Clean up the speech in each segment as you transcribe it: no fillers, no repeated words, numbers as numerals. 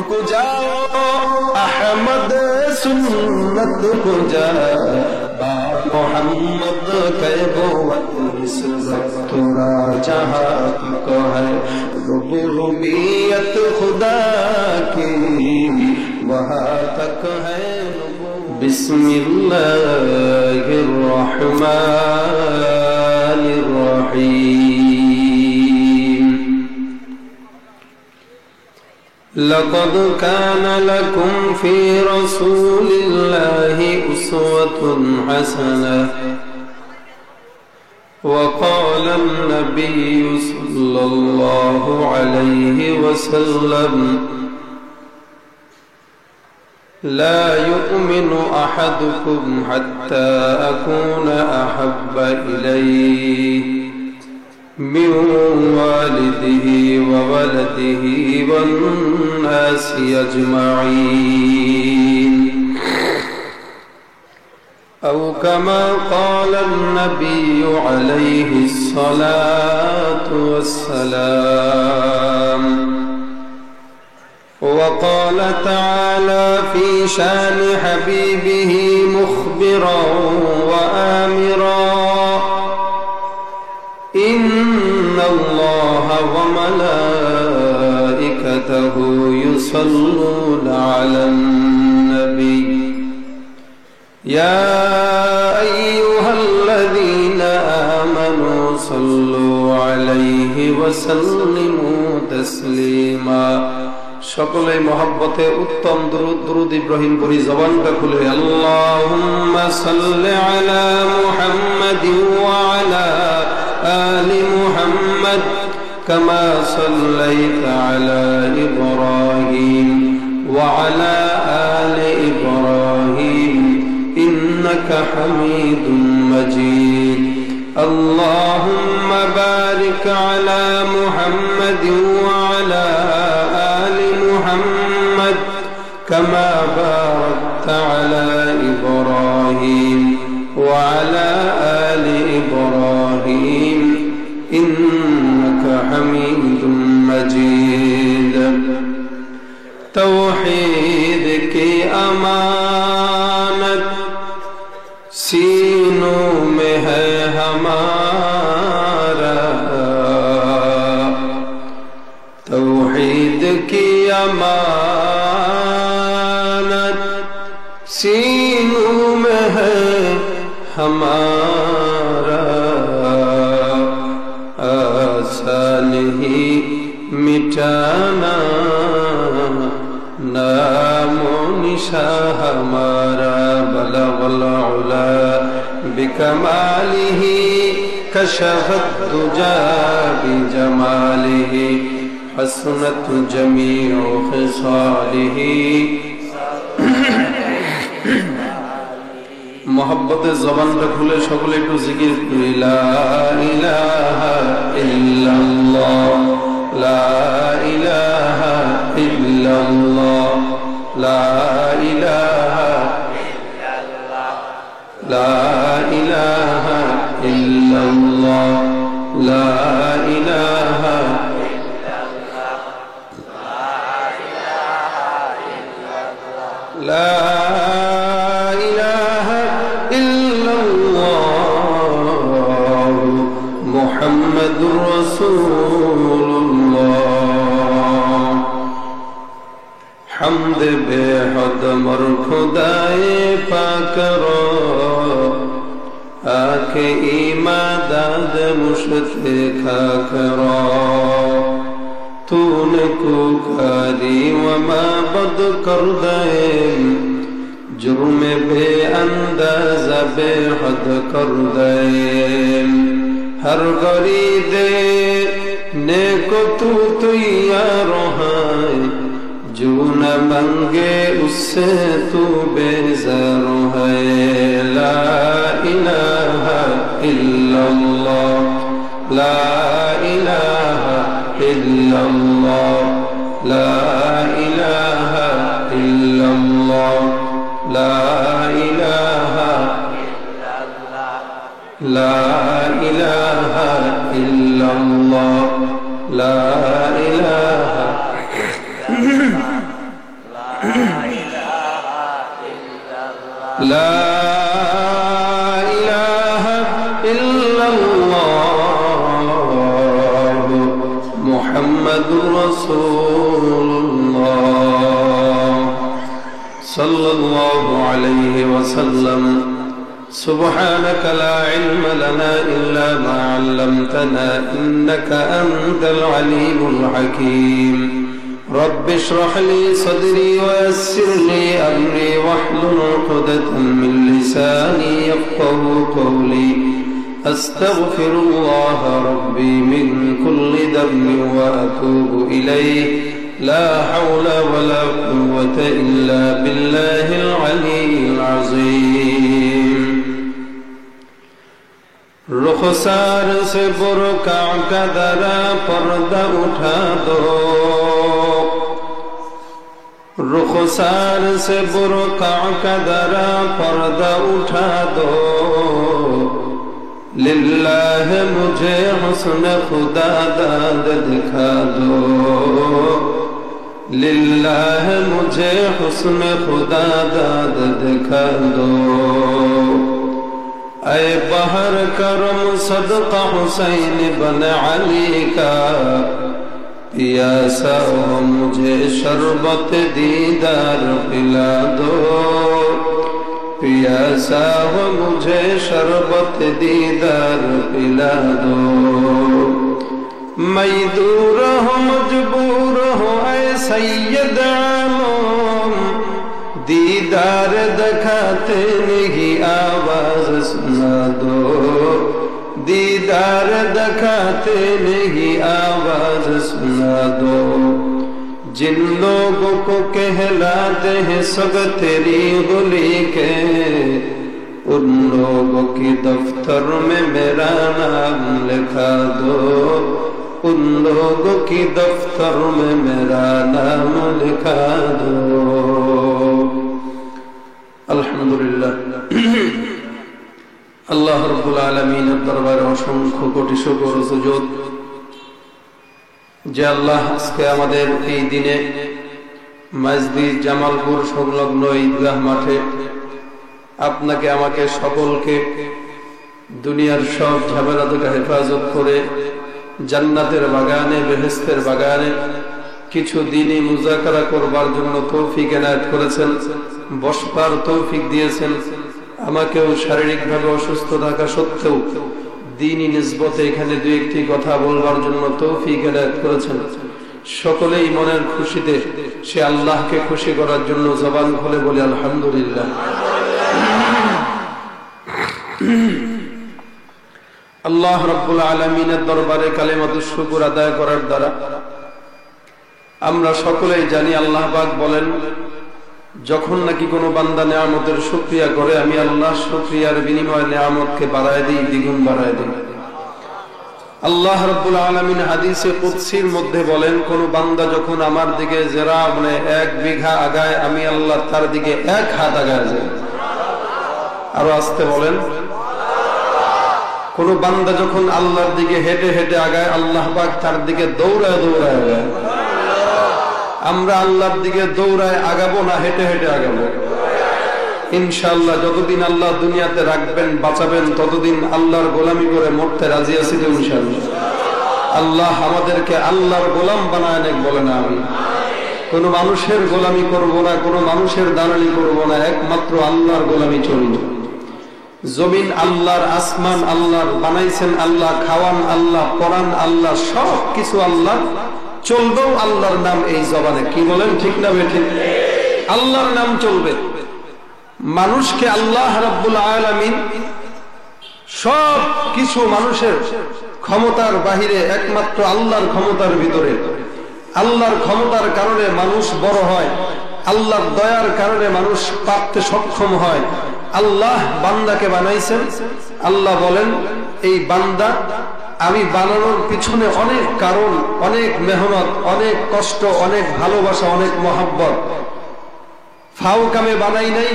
کو جاؤ احمد سنت کو جا باپ محمد کے بوت نسبت ترا جہاں کو ہے ربوبیت خدا کی وہاں تک ہے بسم اللہ الرحمن الرحیم لقد كان لكم في رسول الله أسوة حسنة وقال النبي صلى الله عليه وسلم لا يؤمن أحدكم حتى أكون أحب إليه من والده وولده والناس أجمعين أو كما قال النبي عليه الصلاة والسلام وقال تعالى في شان حبيبه مخبرا وآمرا إن الله وملائكته يصلون على النبي يا أيها الذين آمنوا صلوا عليه وسلموا تسليما সকলে মহব্বতে উত্তম দরুদ ইব্রাহিম পড়ি জবানটা খুলে আল্লাহুম্মা সাল্লি আলা মুহাম্মাদিন ওয়া আলা আলি মুহাম্মাদ কামা সাল্লাইতা আলা ইব্রাহিম ওয়া আলা আলি ইব্রাহিম ইন্নাকা হামিদুম মাজিদ আল্লাহুম্মা বারিক আলা মুহাম্মাদিন ওয়া আলা محمد كما باركت على إبراهيم وعلى آل إبراهيم إنك حميد مجيد توحید کی امانت سینوں میں ہے ہمارا توحید کی امانت سینوں میں ہے ہمارا آسان ہی مٹانا نام و نشاں ہمارا بلغ العلا بکمالہ کشف الدجا بجمالہ حسنت جمیع خصالہ محبت زبان رکھلے شکلے کو ذکر لا الہ الا اللہ لا الہ الا اللہ لا الہ لا الہ الا اللہ لا الہ لا الہ الا اللہ محمد رسول اللہ حمد بے حد مر خدائے پاک رو آکے ایمان داد مشتخا کرو تو نے کو کاری وما بد کر دے جرم بے اندازہ بے حد کر دے ہر غرید نیکو تو تیار ہے جو نہ منگے اس سے تو بیزار ہے لا الہ الا اللہ لا الہ الا اللہ لا الہ الا اللہ لا الہ لا الہ الا اللہ لا الہ لا إله إلا الله محمد رسول الله صلى الله عليه وسلم سبحانك لا علم لنا إلا ما علمتنا إنك أنت العليم الحكيم رب اشرح لي صدري ويسر لي أمري واحلل عقدة من لساني يفقهوا قولي أستغفر الله ربي من كل ذنب وأتوب إليه لا حول ولا قوة إلا بالله العلي العظيم रुखसार से बुर्का का दरा पर्दा उठा दो रुखसार से बुर्का का दरा पर्दा उठा दो लिल्लाह मुझे हुस्न खुदा दाद दिखा दो लिल्लाह मुझे हुस्न खुदा दाद दिखा दो ऐ बहर करम सदका हुसैन बन अली का पियासा हो मुझे शरबत दीदार पिला दो पियासा हो मुझे शरबत दीदार पिला दो मैं दूर हूँ मजबूर हूँ ऐ सैयद आलम दीदार दिखाते नहीं आवाज सुना दो दीदार दिखाते नहीं आवाज सुना दो जिन लोगों को कहलाते हैं सब तेरी गुली के उन लोगों की दफ्तर में मेरा नाम लिखा दो उन लोगों की दफ्तर में मेरा नाम लिखा दो अल्हम्दुलिल्लाह अल्लाह रब्बुल आलमीনের দরবারে অসংখ্য কোটি শুকর ও সুজুদ যে আল্লাহ আজকে আমাদের এই দিনে মসজিদ জামালপুর সংলগ্ন ঈদগাহ মাঠে আপনাকে আমাকে সকলকে দুনিয়ার সব ঝামেলা থেকে হেফাজত করে জান্নাতের বাগানে বেহেশতের বাগানে কিছু দিনই মুজাকারা করবার জন্য তৌফিক এনায়েত করেছেন বসবার তৌফিক দিয়েছেন আমাকেও শারীরিকভাবে অসুস্থ থাকা সত্ত্বেও দ্বীনি নিসবতে এখানে দুই একটি কথা বলবার জন্য তৌফিক এনায়েত করেছেন সকলেই মনের খুশিতে সে আল্লাহকে খুশি করার জন্য জবান খুলে বলি আলহামদুলিল্লাহ আল্লাহ রাব্বুল আলামিনের দরবারে কালিমাতুশ শুকর আদায় করার দ্বারা আমরা সকলেই জানি আল্লাহ পাক বলেন যখন নাকি কোনো বান্দা নেয়ামতের শুকরিয়া করে আমি আল্লাহ শুকরিয়ার বিনিময়ে নেয়ামতকে বাড়ায় দিই দ্বিগুণ বাড়ায় দিই আল্লাহ রাব্বুল আলামিন হাদিসে কুদসির মধ্যে বলেন কোন বান্দা যখন আমার দিকে যারা মানে 1 বিঘা আগায় আমি আল্লাহ তার দিকে 1 হাত আগায় যাই আরো আস্তে বলেন কোন বান্দা যখন আল্লাহর দিকে হেঁটে হেঁটে আগায় আল্লাহ পাক তার দিকে দৌড়ায় দৌড়ায় আগায় আমরা আল্লাহর দিকে দৌড়ায় আগাবো না হেঁটে হেঁটে আগাবো ইনশাআল্লাহ যতদিন আল্লাহ দুনিয়াতে রাখবেন বাঁচাবেন ততদিন আল্লাহর গোলামি করে মরতে রাজি আছি তো ইনশাআল্লাহ আল্লাহ আমাদেরকে আল্লাহর গোলাম বানায় নেক বলেন আমিন কোন মানুষের গোলামি করব না কোন মানুষের দালালি করব না একমাত্র আল্লাহর গোলামি চলব জমিন আল্লাহর আসমান আল্লাহর বানাইছেন আল্লাহ খাওয়ান আল্লাহ পরান আল্লাহ সব কিছু আল্লাহ চলবেও আল্লাহর নাম এই জবানে কি বলেন ঠিক না বেঠিক আল্লাহর নাম চলবে মানুষকে আল্লাহ রাব্বুল আলামিন সব কিছু মানুষের ক্ষমতার বাহিরে একমাত্র আল্লাহর ক্ষমতার ভিতরে আল্লাহর ক্ষমতার কারণে মানুষ বড় হয় আল্লাহর দয়ার কারণে মানুষ পাপতে সক্ষম হয় আল্লাহ বান্দাকে বানাইছেন আল্লাহ বলেন এই বান্দা আমি বানানোর পিছনে অনেক কারণ অনেক মেহনত অনেক কষ্ট অনেক ভালোবাসা অনেক মহব্বত ফাও কামে বানাই নাই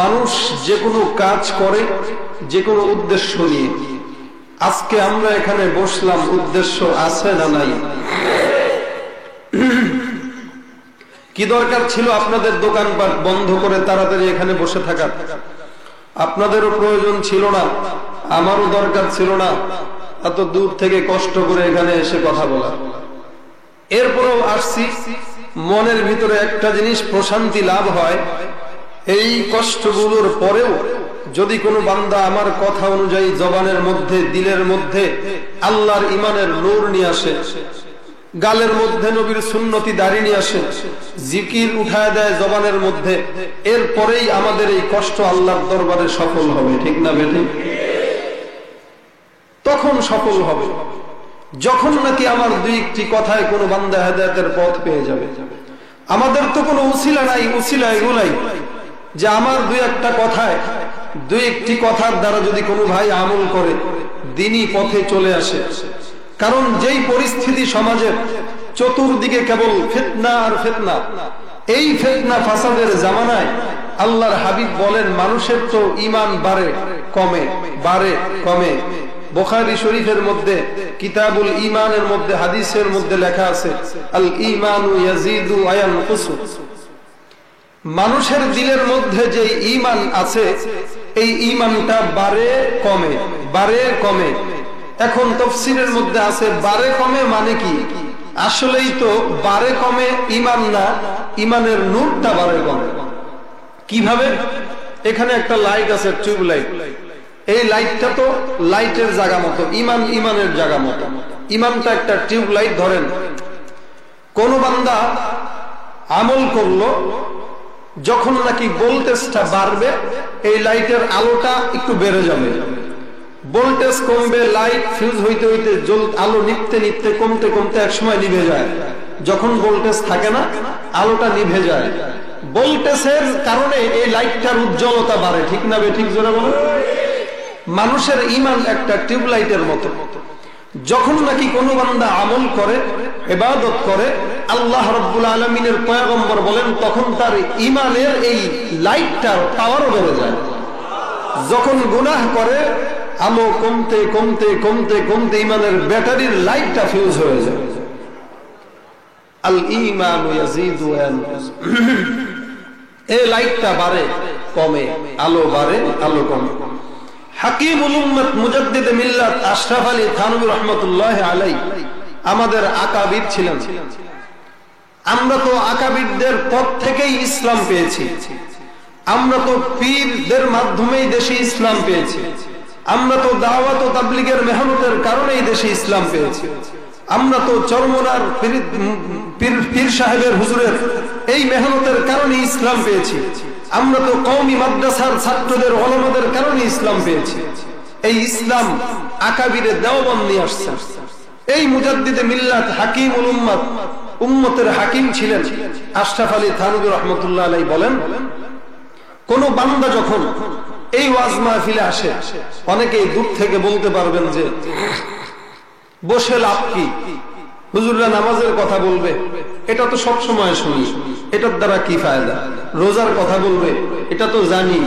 মানুষ যে কোনো কাজ করে যে কোনো উদ্দেশ্য নিয়ে আজকে আমরা এখানে বসলাম উদ্দেশ্য আছে না নাই কি দরকার ছিল আপনাদের দোকানপাট বন্ধ করে তাড়াতাড়ি এখানে বসে থাকার? আপনাদেরও প্রয়োজন ছিল না, আমারও দরকার ছিল না এত দূর থেকে কষ্ট করে এখানে এসে কথা বলা। এরপরেও আসছি, মনের ভিতরে একটা জিনিস প্রশান্তি লাভ হয়, এই কষ্টগুলোর পরেও যদি কোনো বান্দা আমার কথা অনুযায়ী জবানের মধ্যে, দিলের মধ্যে আল্লাহর ইমানের নূর নিয়ে আসে, গালের মধ্যে নবীর সুন্নতি দাঁড়িয়ে নিয়ে আসে, জিকির উঠায় দেয় জবানের মধ্যে, এরপরেই আমাদের এই কষ্ট আল্লাহর দরবারে সফল হবে। ঠিক না বেঠিক? তখন সফল হবে যখন নাকি আমার দুই একটি কথায় কোনো বান্দা হেদায়েতের পথ পেয়ে যাবে। আমাদের তো কোনো উসিলা নাই, উসিলা এগুলাই যে আমার দুই একটা কথায়, দুই একটি কথার দ্বারা যদি কোনো ভাই আমল করে দ্বীনি পথে চলে আসে। কারণ যেই পরিস্থিতি সমাজের, চতুর্দিকে কেবল ফিতনা আর ফিতনা, এই ফিতনা ফাসাদের জামানায় আল্লাহর হাবিব বলেন মানুষের তো ঈমান বাড়ে কমে, বাড়ে কমে। বুখারী শরীফের মধ্যে কিতাবুল ঈমানের মধ্যে হাদিসের মধ্যে লেখা আছে আল ঈমানু ইয়াজিদু ওয়া ইয়ানকুসু। মানুষের দিলের মধ্যে যে ঈমান আছে এই ঈমানটা বাড়ে কমে, বাড়ে কমে। এখন তাফসীরের মধ্যে আছে বাড়ে কমে মানে কি? আসলেই তো বাড়ে কমে ঈমান না, ঈমানের নূরটা বাড়ে কমে। কিভাবে? এখানে একটা লাইট আছে, টিউব লাইট। এই লাইটটা তো লাইটের জায়গা মতো, ঈমান ঈমানের জায়গা মতো। ঈমানটা একটা টিউব লাইট। ধরেন কোন বান্দা আমল করলো, যখন নাকি ভোল্টেজটা বাড়বে এই লাইটের আলোটা একটু বেড়ে যাবে, ভোল্টেজ কমবে, লাইট ফিউজ হইতে হইতে আলো নিভতে নিভতে কমতে কমতে এক সময় নিভে যায়। যখন ভোল্টেজ থাকে না আলোটা নিভে যায়। ভোল্টেজের কারণে এই লাইটটার উজ্জ্বলতা বাড়ে। ঠিক না বে ঠিক? জোরে বলো। মানুষের ঈমান একটা টিউব লাইটের মতো। যখন নাকি কোনো বান্দা আমল করে, ইবাদত করে, আল্লাহ রাব্বুল আলামিনের পয়গম্বর বলেন তখন তার ঈমানের এই লাইটটার পাওয়ারও বেড়ে যায়। যখন গুনাহ করে আলো কমতে কমতে কমতে কমতে ঈমানের ব্যাটারির লাইটটা ফিউজ হয়ে যায়। আল ঈমানু ইয়াজিদু ওয়া ইয়ানকুসু। এই লাইটটা বাড়ে কমে, আলো বাড়ে আলো কমে। হাকিমুল উম্মত মুজাদ্দিদ মিল্লাত আশরাফ আলী থানভী রাহমাতুল্লাহি আলাইহি আমাদের আকাবির ছিলেন। আমরা তো আকাবিরদের পথ থেকেই ইসলাম পেয়েছি। আমরা তো পীরদের মাধ্যমেই দেশে ইসলাম পেয়েছি। আমরা তো দাওয়াত ও তাবলীগের মেহনতের কারণেই দেশে ইসলাম পেয়েছি। আমরা তো চরমনার পীর সাহেবের হুজুরের এই মেহনতের কারণে ইসলাম পেয়েছি। আমরা তো কওমি মাদ্রাসার ছাত্রদের ওলামাদের কারণে ইসলাম পেয়েছি। এই ইসলাম আকাবিরে দেওবন্দ নিয়ে আসছে। এই মুজাদ্দিদে মিল্লাত হাকিমুল উম্মত, উম্মতের হাকিম ছিলেন আশরাফ আলী থানভী রাহমাতুল্লাহ আলাইহি বলেন, কোন বান্দা যখন এই ওয়াজ মাহফিলে আসে, অনেকেই দূর থেকে বলতে পারবেন যে বসে লাভ কি, হুজুররা নামাজের কথা বলবে, এটা তো সব সময় শুনি, এটার দ্বারা কি ফায়দা? রোজার কথা বলবে, এটা তো জানি,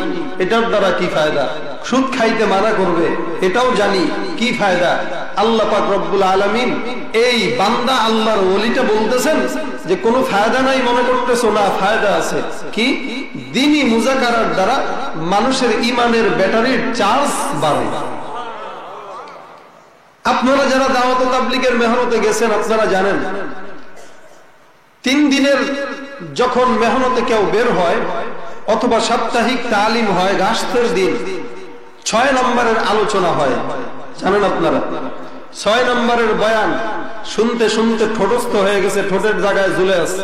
এটার দ্বারা কি ফায়দা? সুদ খাইতে মানা করবে, এটাও জানি, কি ফায়দা? আল্লাহ পাক রব্বুল আলামিন এই বান্দা আল্লাহর ওলিটা বলতেছেন যে কোনো ফায়দা নাই মনে করতেছো? না, ফায়দা আছে। কি? দ্বীনি মুযাকারার দ্বারা মানুষের ঈমানের ব্যাটারির চার্জ বাড়ে। আপনারা যারা দাওয়াত ও তাবলীগের মেহনতে গেছেন আপনারা জানেন, 3 দিনের যখন মেহনতে কেউ বের হয় অথবা সাপ্তাহিক তালিম হয়, রাষ্ট্রের দিন 6 নম্বরের আলোচনা হয়। জানেন আপনারা 6 নম্বরের বয়ান শুনতে শুনতে ঠোঁটস্থ হয়ে গেছে, ঠোঁটের জায়গায় ঝুলে আছে।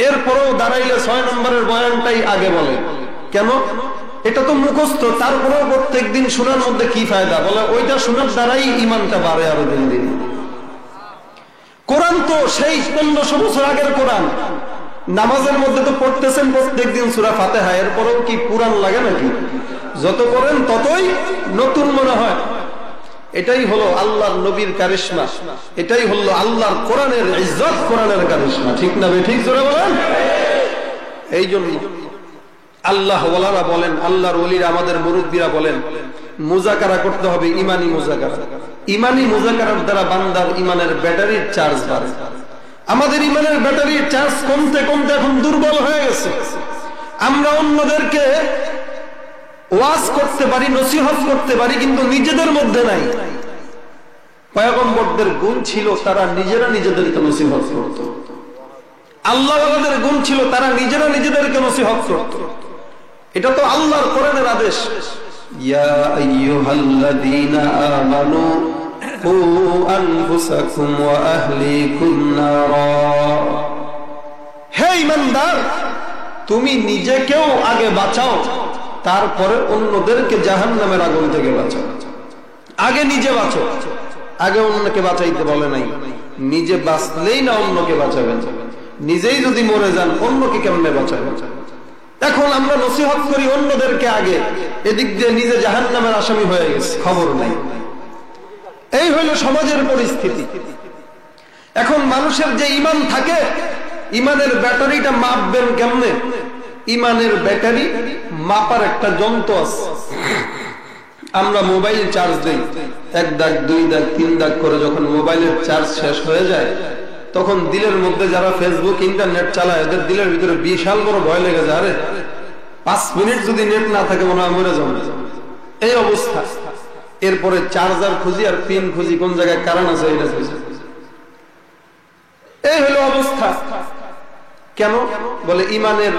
এরপরেও দাঁড়াইলে 6 নম্বরের বয়ানটাই আগে বলে। কেন? এটা তো মুখস্থ, তারপরেও প্রত্যেক দিন শোনার মধ্যে কি ফায়দা? বলে ওইটা শোনার দ্বারাই ঈমানটা বাড়ে আরো দিন দিন। কোরআন তো সেই 1500 বছর আগের কোরআন। নামাজের মধ্যে তো পড়তেছেন প্রত্যেক দিন সূরা ফাতিহা, এরপরেও কি পুরান লাগে নাকি? যত করেন ততই নতুন মনে হয়। এটাই হলো আল্লাহর নবীর কারিশমা, এটাই হলো আল্লাহর কোরআনের ইজ্জত, কোরআনের কারিশমা। ঠিক না ঠিক? জোরে বলেন। এই জন্য আল্লাহ ওয়ালারা বলেন, আল্লাহর ওলিরা, আমাদের মুরব্বীরা বলেন মুযাকারা করতে হবে, ঈমানি মুযাকারা। ঈমানি মুযাকারার দ্বারা বান্দার ঈমানের ব্যাটারির চার্জ বাড়ে। আমাদের ইমানের ব্যাটারির চার্জ কমতে কমতে এখন দুর্বল হয়ে গেছে। আমরা অন্যদেরকে ওয়াজ করতে পারি, নসিহত করতে পারি, কিন্তু নিজেদের মধ্যে নাই। পয়গম্বরদের গুণ ছিল তারা নিজেরা নিজেদেরকে নসিহত করত। আল্লাহওয়ালাদের গুণ ছিল তারা নিজেরা নিজেদেরকে নসিহত করত। এটা তো আল্লাহর কোরআনের আদেশ, ইয়া আইয়ুহাল্লাযীনা আমানু কু আনফুসাকুম ওয়া আহলিকুম নারা। হে ঈমানদার, তুমি নিজেকেও আগে বাঁচাও, তারপরে অন্যদেরকে জাহান্নামের আগুন থেকে বাঁচাও। আগে নিজে বাঁচো, আগে অন্যকে বাঁচাইতে বলে নাই। নিজে বাঁচলেই না অন্যকে বাঁচাবেন, নিজেই যদি মরে যান অন্যকে কেমনে বাঁচাবেন? এখন আমরা নসিহত করি অন্যদেরকে আগে, এদিক দিয়ে নিজে জাহান্নামের আসামি হয়ে গেছে, খবর নাই। এই হইল সমাজের পরিস্থিতি। এখন মানুষের যে ঈমান থাকে, ঈমানের ব্যাটারিটা মাপবেন কেমনে? ঈমানের ব্যাটারি মাপার একটা যন্ত্র আছে। আমরা মোবাইল চার্জ দেই, 1 দাগ 2 দাগ 3 দাগ করে। যখন মোবাইলের চার্জ শেষ হয়ে যায়, তখন দিলের মধ্যে যারা ফেসবুক ইন্টারনেট চালায়, এদের দিলের ভিতরে বিশাল বড় ভয় লেগে যায়, আরে 5 মিনিট যদি নেট না থাকে মনে হয় মরে যাবে, এই অবস্থা। এরপরে চার্জার খুঁজি আর পিন খুঁজি, কোন জায়গায় কারণ আছে এটা খুঁজি। এই হলো অবস্থা। কেন? বলে ঈমানের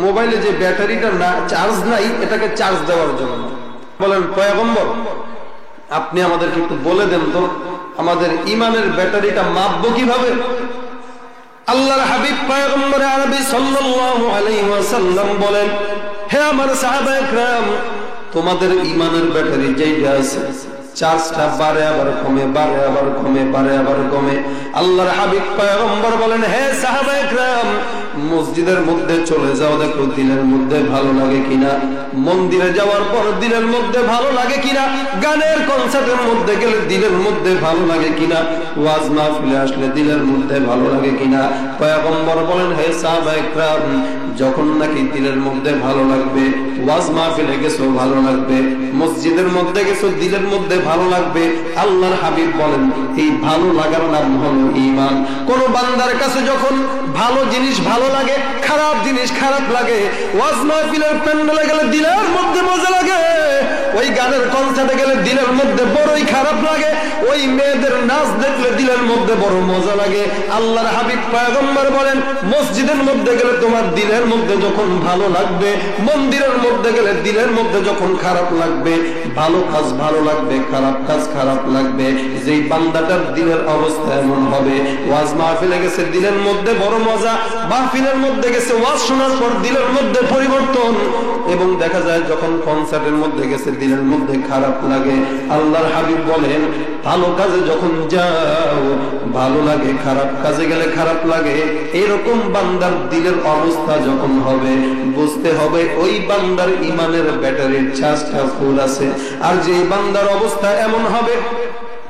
মোবাইলে যে ব্যাটারিটা না চার্জ নাই, এটাকে চার্জ দেওয়ার জন্য। বলেন পয়গম্বর, আপনি আমাদেরকে একটু বলে দেন তো, আমাদের ঈমানের ব্যাটারিটা মাপবো কিভাবে? আল্লাহর হাবিব পয়গম্বর আরবি সাল্লাল্লাহু আলাইহি ওয়াসাল্লাম বলেন, হে আমার সাহাবায়ে কেরাম, তোমাদের ঈমানের ব্যাটারি যেটা আছে, চার্জটা বাড়ে আবার কমে, বাড়ে আবার কমে, বাড়ে আবার কমে। আল্লাহর হাবিব পয়গম্বর বলেন, হে সাহাবায়ে কেরাম, মসজিদের মধ্যে চলে যাও, দেখো দিলের মধ্যে ভালো লাগে কিনা। মন্দিরে যাওয়ার পর দিলের মধ্যে ভালো লাগে কিনা। গানের কনসার্টের মধ্যে গেলে দিলের মধ্যে ভালো লাগে কিনা। ওয়াজ মাহফিলে আসলে দিলের মধ্যে ভালো লাগে কিনা। পয়গম্বর বলেন, হে সাহাবায়ে কেরাম, যখন নাকি দিলের মধ্যে ভালো লাগবে, ওয়াজ মাহফিলে গেছো ভালো লাগবে, মসজিদের মধ্যে গেছো দিলের মধ্যে ভালো লাগবে, আল্লাহর হাবিব বলেন এই ভালো লাগার নাম হলো ঈমান। কোন বান্দার কাছে যখন ভালো জিনিস ভালো লাগে, খারাপ জিনিস খারাপ লাগে, ওয়াজ মাহফিলের প্যান্ডেলে গেলে দিলের মধ্যে মজা লাগে, ওই গানের কনসার্টে গেলে দিলের মধ্যে বড়ই খারাপ লাগে, ওই মেয়েদের নাচ দেখলে দিলের মধ্যে বড় মজা লাগে। আল্লাহর হাবিব পয়গম্বর বলেন, মসজিদের মধ্যে গেলে তোমার দিলের মধ্যে যখন ভালো লাগবে, মন্দিরের মধ্যে গেলে দিলের মধ্যে যখন খারাপ লাগবে, ভালো কাজ ভালো লাগবে, খারাপ কাজ খারাপ লাগবে। যেই বান্দাটার দিলের অবস্থা এমন হবে, ওয়াজ মাহফিলে গেছে দিলের মধ্যে বড় মজা, মাহফিলের মধ্যে গেছে ওয়াজ শোনার পর দিলের মধ্যে পরিবর্তন, এবং দেখা যায় যখন কনসার্টের মধ্যে গেছে দিলের মধ্যে খারাপ লাগে। আল্লাহর হাবিব বলেন, ভালো কাজে যখন যাও ভালো লাগে, খারাপ কাজে গেলে খারাপ লাগে। এরকম বান্দার দিলের অবস্থা যখন হবে, বুঝতে হবে ওই বান্দার ঈমানের ব্যাটারির চার্জটা ফুল আছে। আর যে বান্দার অবস্থা এমন হবে,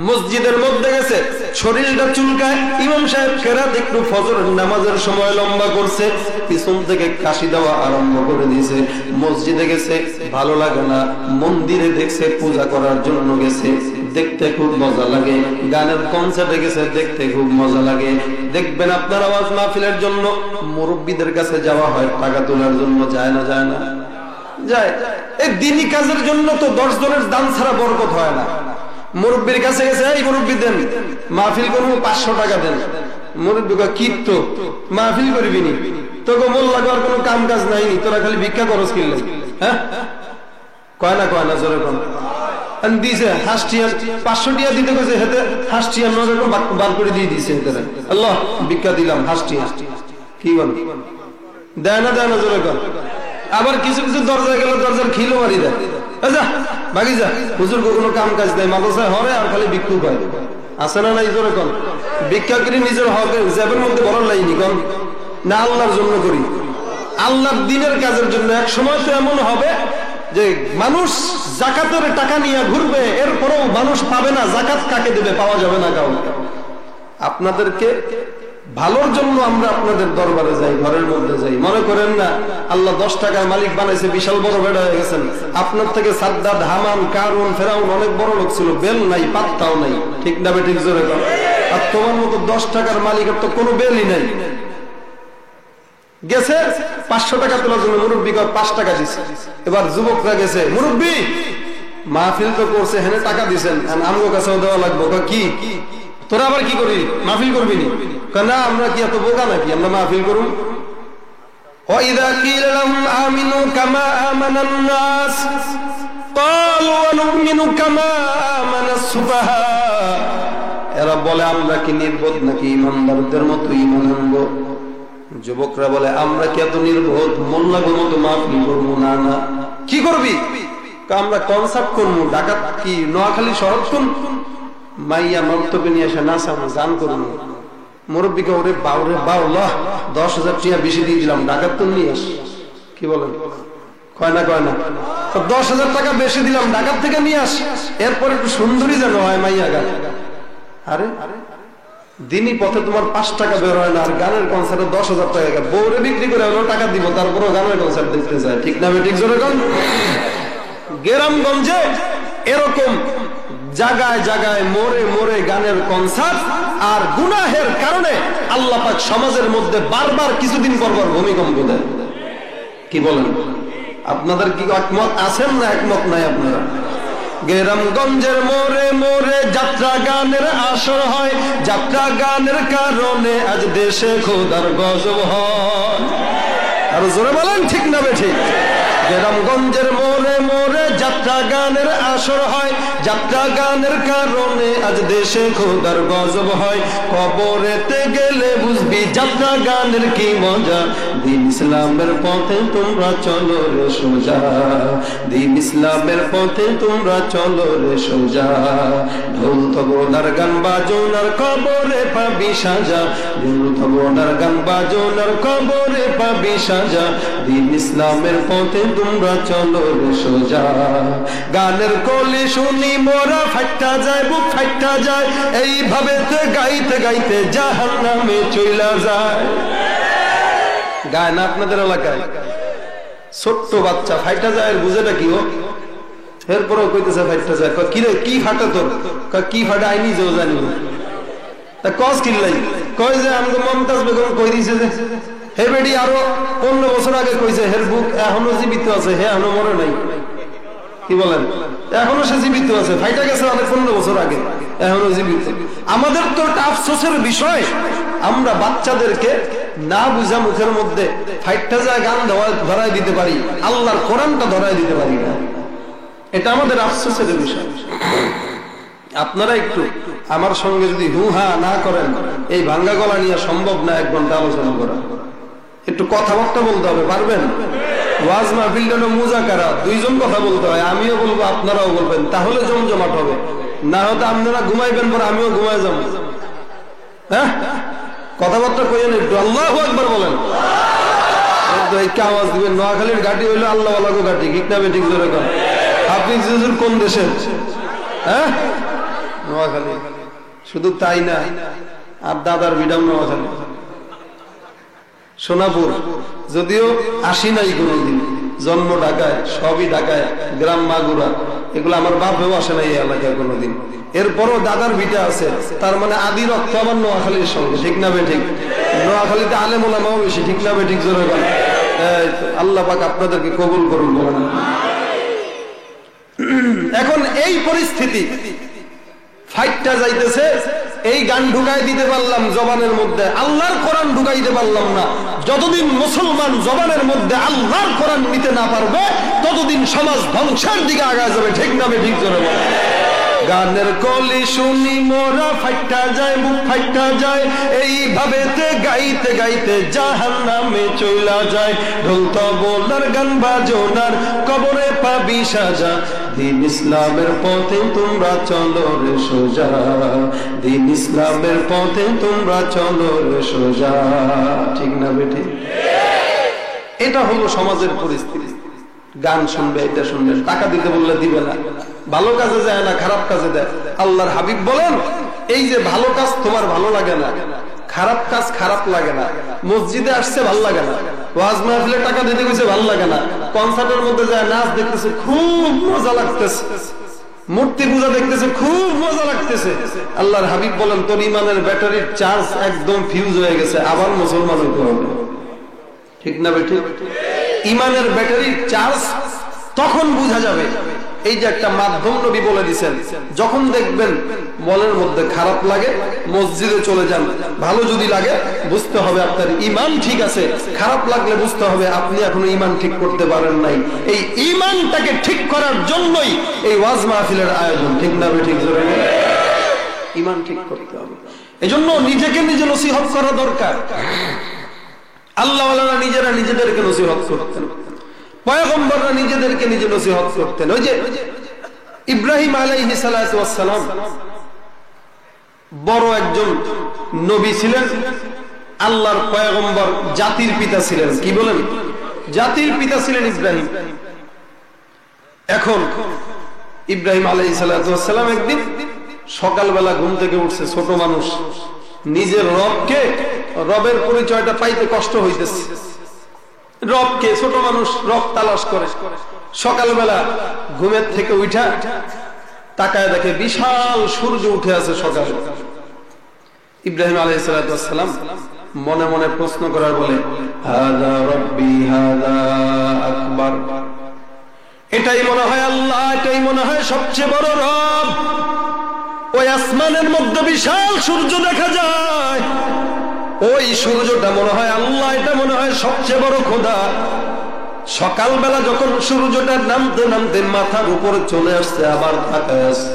মসজিদের মধ্যে গেছে, শরীরটা চুলকায়, ইমাম সাহেব কেরাত একটু ফজরের নামাজের সময় লম্বা করছে, পিছন থেকে কাশি দেওয়া আরম্ভ করে দিয়েছে। মসজিদে গেছে, ভালো লাগে না। মন্দিরে দেখছে, পূজা করার জন্য গেছে, দেখতে খুব মজা লাগে। গানের কনসার্টে গেছে, দেখতে খুব মজা লাগে। দেখবেন আপনার আওয়াজ মাহফিলের জন্য মুরব্বীদের কাছে যাওয়া হয়, টাকা তোলার জন্য, যায় না? যায় না? যায়। এই দিনী কাজের জন্য তো 10 জনের দান ছাড়া বরকত হয় না। মুরব্বীর কাছে গেছে, এই মুরব্বী দেন, মাহফিল করবো 500 টাকা দেন। মুরব্বী কয়, কি তো মাহফিল করবি নি, তোকে মোল্লা করার কোনো কাম কাজ নাই, তোরা খালি ভিক্ষা করস কিনলে? হ্যাঁ, কয় না জোরে কোন দিছে। হাসটিয়া 500 টিয়া দিতে গেছে, হেতে হাসটিয়া বার করে দিয়ে দিছে। আল্লাহ ভিক্ষা দিলাম, হাসটিয়া কি বল, দেয় না জোরে কোন। আবার কিছু কিছু দরজায় গেলে দরজার খিলও মারি দেয়, বাকি যা হুজুর কোনো কাম কাজ দেয়, মাদ্রাসায় হরে আর খালি ভিক্ষু পায়। আছে না নাই জোরে কোন? ভিক্ষা করি নিজের হকের জেবের মধ্যে বড় লাইনি কোন না, আল্লাহর জন্য করি, আল্লাহর দ্বীনের কাজের জন্য। এক সময় তো এমন হবে যে মানুষ যাকাতের টাকা নিয়ে ঘুরবে, এরপরেও মানুষ পাবে না যাকাত কাকে দেবে, পাওয়া যাবে না কাউকে। আপনাদেরকে ভালোর জন্য আমরা আপনাদের দরবারে যাই, ঘরের মধ্যে যাই। মনে করেন না আল্লাহ 10 টাকার মালিক বানাইছে, বিশাল বড় বেড়া হয়ে গেছেন। আপনার থেকে সাদ্দাত, হামান, কারুন, ফেরাউন অনেক বড় লোক ছিল, বেল নাই, পাত্তাও নাই। ঠিক না? ঠিক জোরে কর। আর তোমার মতো 10 টাকার মালিকের তো কোনো বেলই নাই। গেছে 500 টাকা তোলার জন্য, মুরব্বী 5 টাকা দিছে। এবার যুবকরা গেছে, মুরব্বী মাহফিল তো করছে, হেনে টাকা দিছেন, আমগো কাছেও দেওয়া লাগবে। কি তোরা আবার কি করবি, মাহফিল করবি নি? না, আমরা কি এত বোকা নাকি আমরা মাহফিল করুন? وَإِذَا قِيلَ لَهُمْ آمِنُوا كَمَا آمَنَ النَّاسُ قَالُوا وَنُؤْمِنُ كَمَا آمَنَ السُّفَهَاءُ। এরা বলে আমরা কি নির্বোধ নাকি ইমানদারদের মতো ঈমান আনবো? যুবকরা বলে আমরা কি এত নির্বোধ, মোল্লাদের মতো মাহফিল করবো? না না, কি করবি? আমরা কনসার্ট করবো, ডাকাত কি নোয়াখালী শহর কোন মাইয়া মন্তব্য নিয়ে এসে নাচাম, গান করবো। মুরব্বীকে ওরে বাউরে বাউল্লাহ 10,000 টাকা বেশি দিয়ে দিলাম, ডাকাত তো নিয়ে আস। কি বলেন? কয় না 10,000 টাকা বেশি দিলাম, ডাকাত থেকে নিয়ে আস, এরপর একটু সুন্দরী যেন হয় মাইয়া গান। আরে দিনই পথে তোমার 5 টাকা বের হয় না, আর গানের কনসার্টে 10,000 টাকা। বউরে বিক্রি করে হলেও টাকা দিব, তারপরও গানের কনসার্ট দেখতে যায়। ঠিক না ঠিক জোরে কোন? গ্রামগঞ্জে এরকম জায়গায় জায়গায় মোড়ে মোড়ে গানের কনসার্ট, আর গুনাহের কারণে আল্লাহ পাক সমাজের মধ্যে বারবার কিছুদিন পর পর ভূমিকম্প দেয়। কি বলেন? আপনাদের কি একমত আছেন না একমত নাই আপনারা? গ্রামগঞ্জের মোড়ে মোড়ে যাত্রা গানের আসর হয়, যাত্রা গানের কারণে আজ দেশে খোদার গজব হয়। আর জোরে বলেন ঠিক না বেঠিক? গ্রামগঞ্জের মোড়ে মোড়ে যাত্রা গানের আসর হয়, যাত্রা গানের কারণে আজ দেশে খোদার গজব হয়। কবরেতে গেলে বুঝবি যাত্রা গানের কি মজা, দিন ইসলামের পথে তোমরা চলো রে সোজা, দিন ইসলামের পথে তোমরা চলো রে সোজা। ঢোল তবলার গান বাজনার কবরে পাবি সাজা, ঢোল তবলার গান বাজনার কবরে পাবি সাজা, দিন ইসলামের পথে তোমরা চলো রে সোজা। গানের কলি শুনি মোরা ফাইটা যায়, বুক ফাইটা যায়, এইভাবে গাইতে গাইতে জাহান্নামে চইলা যায়। গায় না আপনাদের এলাকায়? ছোট্ট বাচ্চা ফাইটা যায়, বুঝেটা কি ও? এরপরও কইতেছে ফাইটা যায়। কিরে কি ফাটা তোর? কি ফাটা আই নিজেও জানি না। তা কস কিনলাই? কয় যে আমাকে মমতাজ বেগম কই দিছে যে হে বেডি আরো 15 বছর আগে কইছে হের বুক এখনো জীবিত আছে, হে এখনো মরে নাই। কি বলেন? এখনো সে জীবিত আছে, ফাইটা গেছে অনেক 15 বছর আগে, এখনো জীবিত। আমাদের তো একটা আফসোসের বিষয়, আমরা বাচ্চাদেরকে না বুঝা মুখের মধ্যে ফাইটটা যায় গান ধরাই দিতে পারি, আল্লাহর কোরআনটা ধরাই দিতে পারি না। এটা আমাদের আফসোসের বিষয়। আপনারা একটু আমার সঙ্গে যদি হু হা না করেন, এই ভাঙ্গা গলা নিয়ে সম্ভব না 1 ঘন্টা আলোচনা করা। একটু কথাবার্তা বলতে হবে, পারবেন? ওয়াজ মাহফিল মুজাকারা, 2 জন কথা বলতে হয়, আমিও বলবো আপনারাও বলবেন, তাহলে জমজমাট হবে। না হয়তো আপনারা ঘুমাইবেন পর আমিও ঘুমাই যাবো। হ্যাঁ, কথাবার্তা কইেন একটু। আল্লাহু আকবার বলেন। কি আওয়াজ দিবেন? নোয়াখালীর ঘাটি হইলো আল্লাহ আল্লাহ ঘাটি, ঠিক না ঠিক জোরে কর। হাফিজ হুজুর কোন দেশের? হ্যাঁ, নোয়াখালী। শুধু তাই না, আর দাদার বিডাম নোয়াখালী, সোনাপুর। যদিও আসি নাই কোনদিন, জন্ম ঢাকায়, সবই ঢাকায়, গ্রাম মাগুরা, এগুলো আমার বাপেও আসে নাই এই এলাকায় কোনোদিন। এরপরও দাদার ভিটা আছে, তার মানে আদি রক্ত আমার নোয়াখালীর সঙ্গে, ঠিক না ঠিক? নোয়াখালীতে আলেম ওলামাও বেশি, ঠিক না ঠিক জোরে বলেন। আল্লাহ পাক আপনাদেরকে কবুল করুন। এখন এই পরিস্থিতি, ফাইটটা যাইতেছে, এই গান ঢুকাই দিতে পারলাম জবানের মধ্যে, আল্লাহর কোরআন ঢুকাইতে পারলাম না। যতদিন মুসলমান জবানের মধ্যে আল্লাহর কোরআন নিতে না পারবে, ততদিন সমাজ ধ্বংসের দিকে আগায় যাবে, ঠিক না ঠিক জোরে বলেন। গানের কলি শুনি মোরা ফাইটা যায়, বুক ফাইটা যায়, এইভাবে গাইতে গাইতে জাহান্নামে চইলা যায়। ঢোল তবলার গান বাজনার কবরে পাবি সাজা, দিন ইসলামের পথে তোমরা চলো রে সোজা, দিন ইসলামের পথে তোমরা চলো রে সোজা, ঠিক না বেঠি? এটা হলো সমাজের পরিস্থিতি। গান শুনবে, এটা শুনবে, টাকা দিতে বললে দিবে না, ভালো কাজে যায় না, খারাপ কাজে দেয়। আল্লাহর হাবিব বলেন, এই যে ভালো কাজ তোমার ভালো লাগে না, খারাপ কাজ খারাপ লাগে না, মসজিদে আসছে ভালো লাগে না, ওয়াজ মাহফিলে টাকা দিতে গেছে ভালো লাগে না, কনসার্টের মধ্যে যায় নাচ দেখতেছে খুব মজা লাগতেছে, মূর্তি পূজা দেখতেছে, খুব মজা লাগতেছে। আল্লাহর হাবিব বলেন, তোর ইমানের ব্যাটারির চার্জ একদম ফিউজ হয়ে গেছে, আবার মুসলমান হতে হবে। ঠিক না বেটি? ইমানের ব্যাটারির চার্জ তখন বোঝা যাবে। এই যে একটা মাধ্যম নবী বলে দিয়েছেন, যখন দেখবেন মনের মধ্যে খারাপ লাগে, মসজিদে চলে যান। ভালো যদি লাগে বুঝতে হবে আপনার ঈমান ঠিক আছে, খারাপ লাগলে বুঝতে হবে আপনি এখনো ঈমান ঠিক করতে পারেন নাই। এই ঈমানটাকে ঠিক করার জন্যই এই ওয়াজ মাহফিলের আয়োজন। ঠিক না বেঠিক? জোরে ঈমান ঠিক করতে হবে। এজন্য নিজেকে নিজে নসিহত করা দরকার। আল্লাহ ওয়ালারা নিজেরা নিজেদেরকে নসিহত করতেন, পয়গম্বররা নিজেদেরকে নিজে নসিহত করতেন। ওই যে ইব্রাহিম আলাইহিস সালাতু ওয়াস সালাম বড় একজন নবী ছিলেন, আল্লাহর পয়গম্বর, জাতির পিতা ছিলেন। কি বলেন? জাতির পিতা ছিলেন ইব্রাহিম। এখন ইব্রাহিম আলাইহিস সালাতু ওয়াস সালাম একদিন সকালবেলা ঘুম থেকে উঠছে, ছোট মানুষ, নিজের রবকে, রবের পরিচয়টা পাইতে কষ্ট হইতেছে। রবকে, ছোট মানুষ রব তালাশ করে। সকালবেলা ঘুমের থেকে উঠা তাকায় দেখে বিশাল সূর্য উঠে আছে সকালে। ইব্রাহিম আলাইহিস সালাতু ওয়াস সালাম মনে মনে প্রশ্ন করার বলে, হাযা রব্বি হাযা আকবার। এটাই মনে হয় আল্লাহ, এটাই মনে হয় সবচেয়ে বড় রব। ওই আসমানের মধ্যে বিশাল সূর্য দেখা যায়, ওই সূর্যটা মনে হয় আল্লাহ, এটা মনে হয় সবচেয়ে বড় খোদা। সকালবেলা যখন সূর্যটা নামতে নামতে মাথার উপরে চলে আসছে, আবার তাকায় আসছে,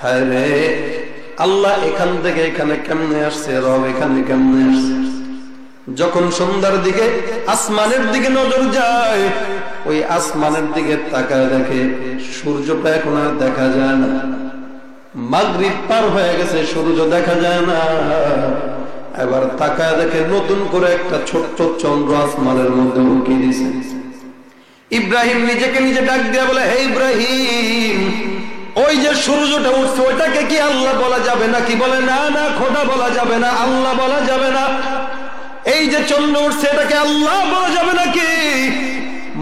হায় রে আল্লাহ এখান থেকে এখানে কেমনে আসছে, রব এখানে কেমনে আসছে। যখন সন্ধ্যার দিকে আসমানের দিকে নজর যায়, ওই আসমানের দিকে তাকায় দেখে সূর্যটা এখন আর দেখা যায় না। মাগরিব পার হয়ে গেছে, সূর্য দেখা যায় না। এবার তাকায় দেখে নতুন করে একটা ছোট্ট চন্দ্র আসমানের মধ্যে উঁকি দিছে। ইব্রাহিম নিজেকে নিজে ডাক দিয়া বলে, হে ইব্রাহিম, ওই যে সূর্যটা উঠছে ওইটাকে কি আল্লাহ বলা যাবে নাকি? বলে, না না, খোদা বলা যাবে না, আল্লাহ বলা যাবে না। এই যে চন্দ্র উঠছে এটাকে আল্লাহ বলা যাবে নাকি?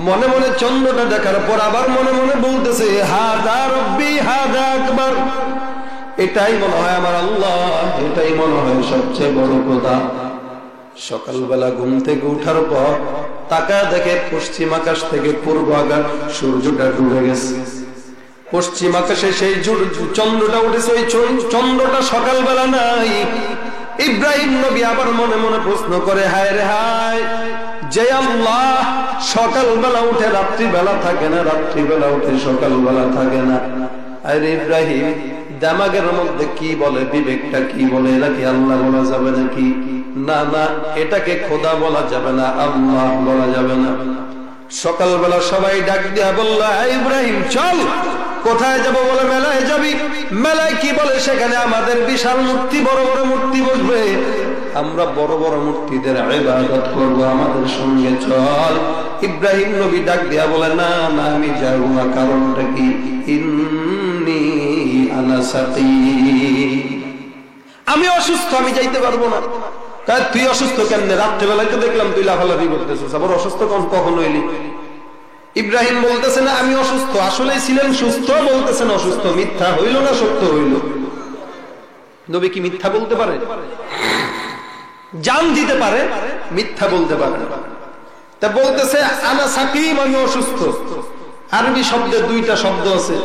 মনে মনে চন্দ্রটা দেখার পর আবার মনে মনে বলতেছে, হাযা রব্বি হাযা আকবার। এটাই মনে হয় আমার আল্লাহ, এটাই মনে হয় সবচেয়ে বড় খোদা। সকালবেলা ঘুম থেকে উঠার পর তাকায় দেখে পশ্চিম আকাশ থেকে পূর্ব আকাশ সূর্যটা ডুবে গেছে। পশ্চিম আকাশে সেই চন্দ্রটা উঠেছে, ওই চন্দ্রটা সকালবেলা নাই। ইব্রাহিম নবী আবার মনে মনে প্রশ্ন করে, হায় রে হায়, যে আল্লাহ সকালবেলা উঠে রাত্রিবেলা থাকে না, রাত্রিবেলা উঠে সকালবেলা থাকে না। আরে ইব্রাহিম, দামাগের মধ্যে কি বলে, বিবেকটা কি বলে, এটাকে আল্লাহ বলা যাবে নাকি? না না, এটাকে খোদা বলা যাবে না, আল্লাহ বলা যাবে না। সকালবেলা সবাই ডাক দিয়া বলল, ইব্রাহিম চল। কোথায় যাব? বলে, মেলায় যাবি। মেলায় কি বলে? সেখানে আমাদের বিশাল মূর্তি, বড় বড় মূর্তি বসবে, আমরা বড় বড় মূর্তিদের ইবাদত করব, আমাদের সঙ্গে চল। ইব্রাহিম নবী ডাক দিয়া বলে, না না, আমি যাব না। কারণটা কি? ইন্নী আনা সাকিম, আমি অসুস্থ, আমি যাইতে পারবো না। তুই অসুস্থ কেমনে? রাত্রেবেলায় তো দেখলাম তুই লাফালাফি করতেছিস, আবার অসুস্থ কখন হইলি? ইব্রাহিম বলতেছে না আমি অসুস্থ, আসলে ছিলেন সুস্থ, বলতেছেন অসুস্থ। মিথ্যা হইল না সত্য হইল? নবী কি মিথ্যা বলতে পারে? জান দিতে পারে, মিথ্যা বলতে পারে না। তা বলতেছে আনা সাকিম, আমি অসুস্থ। আরবি শব্দে দুইটা শব্দ আছে,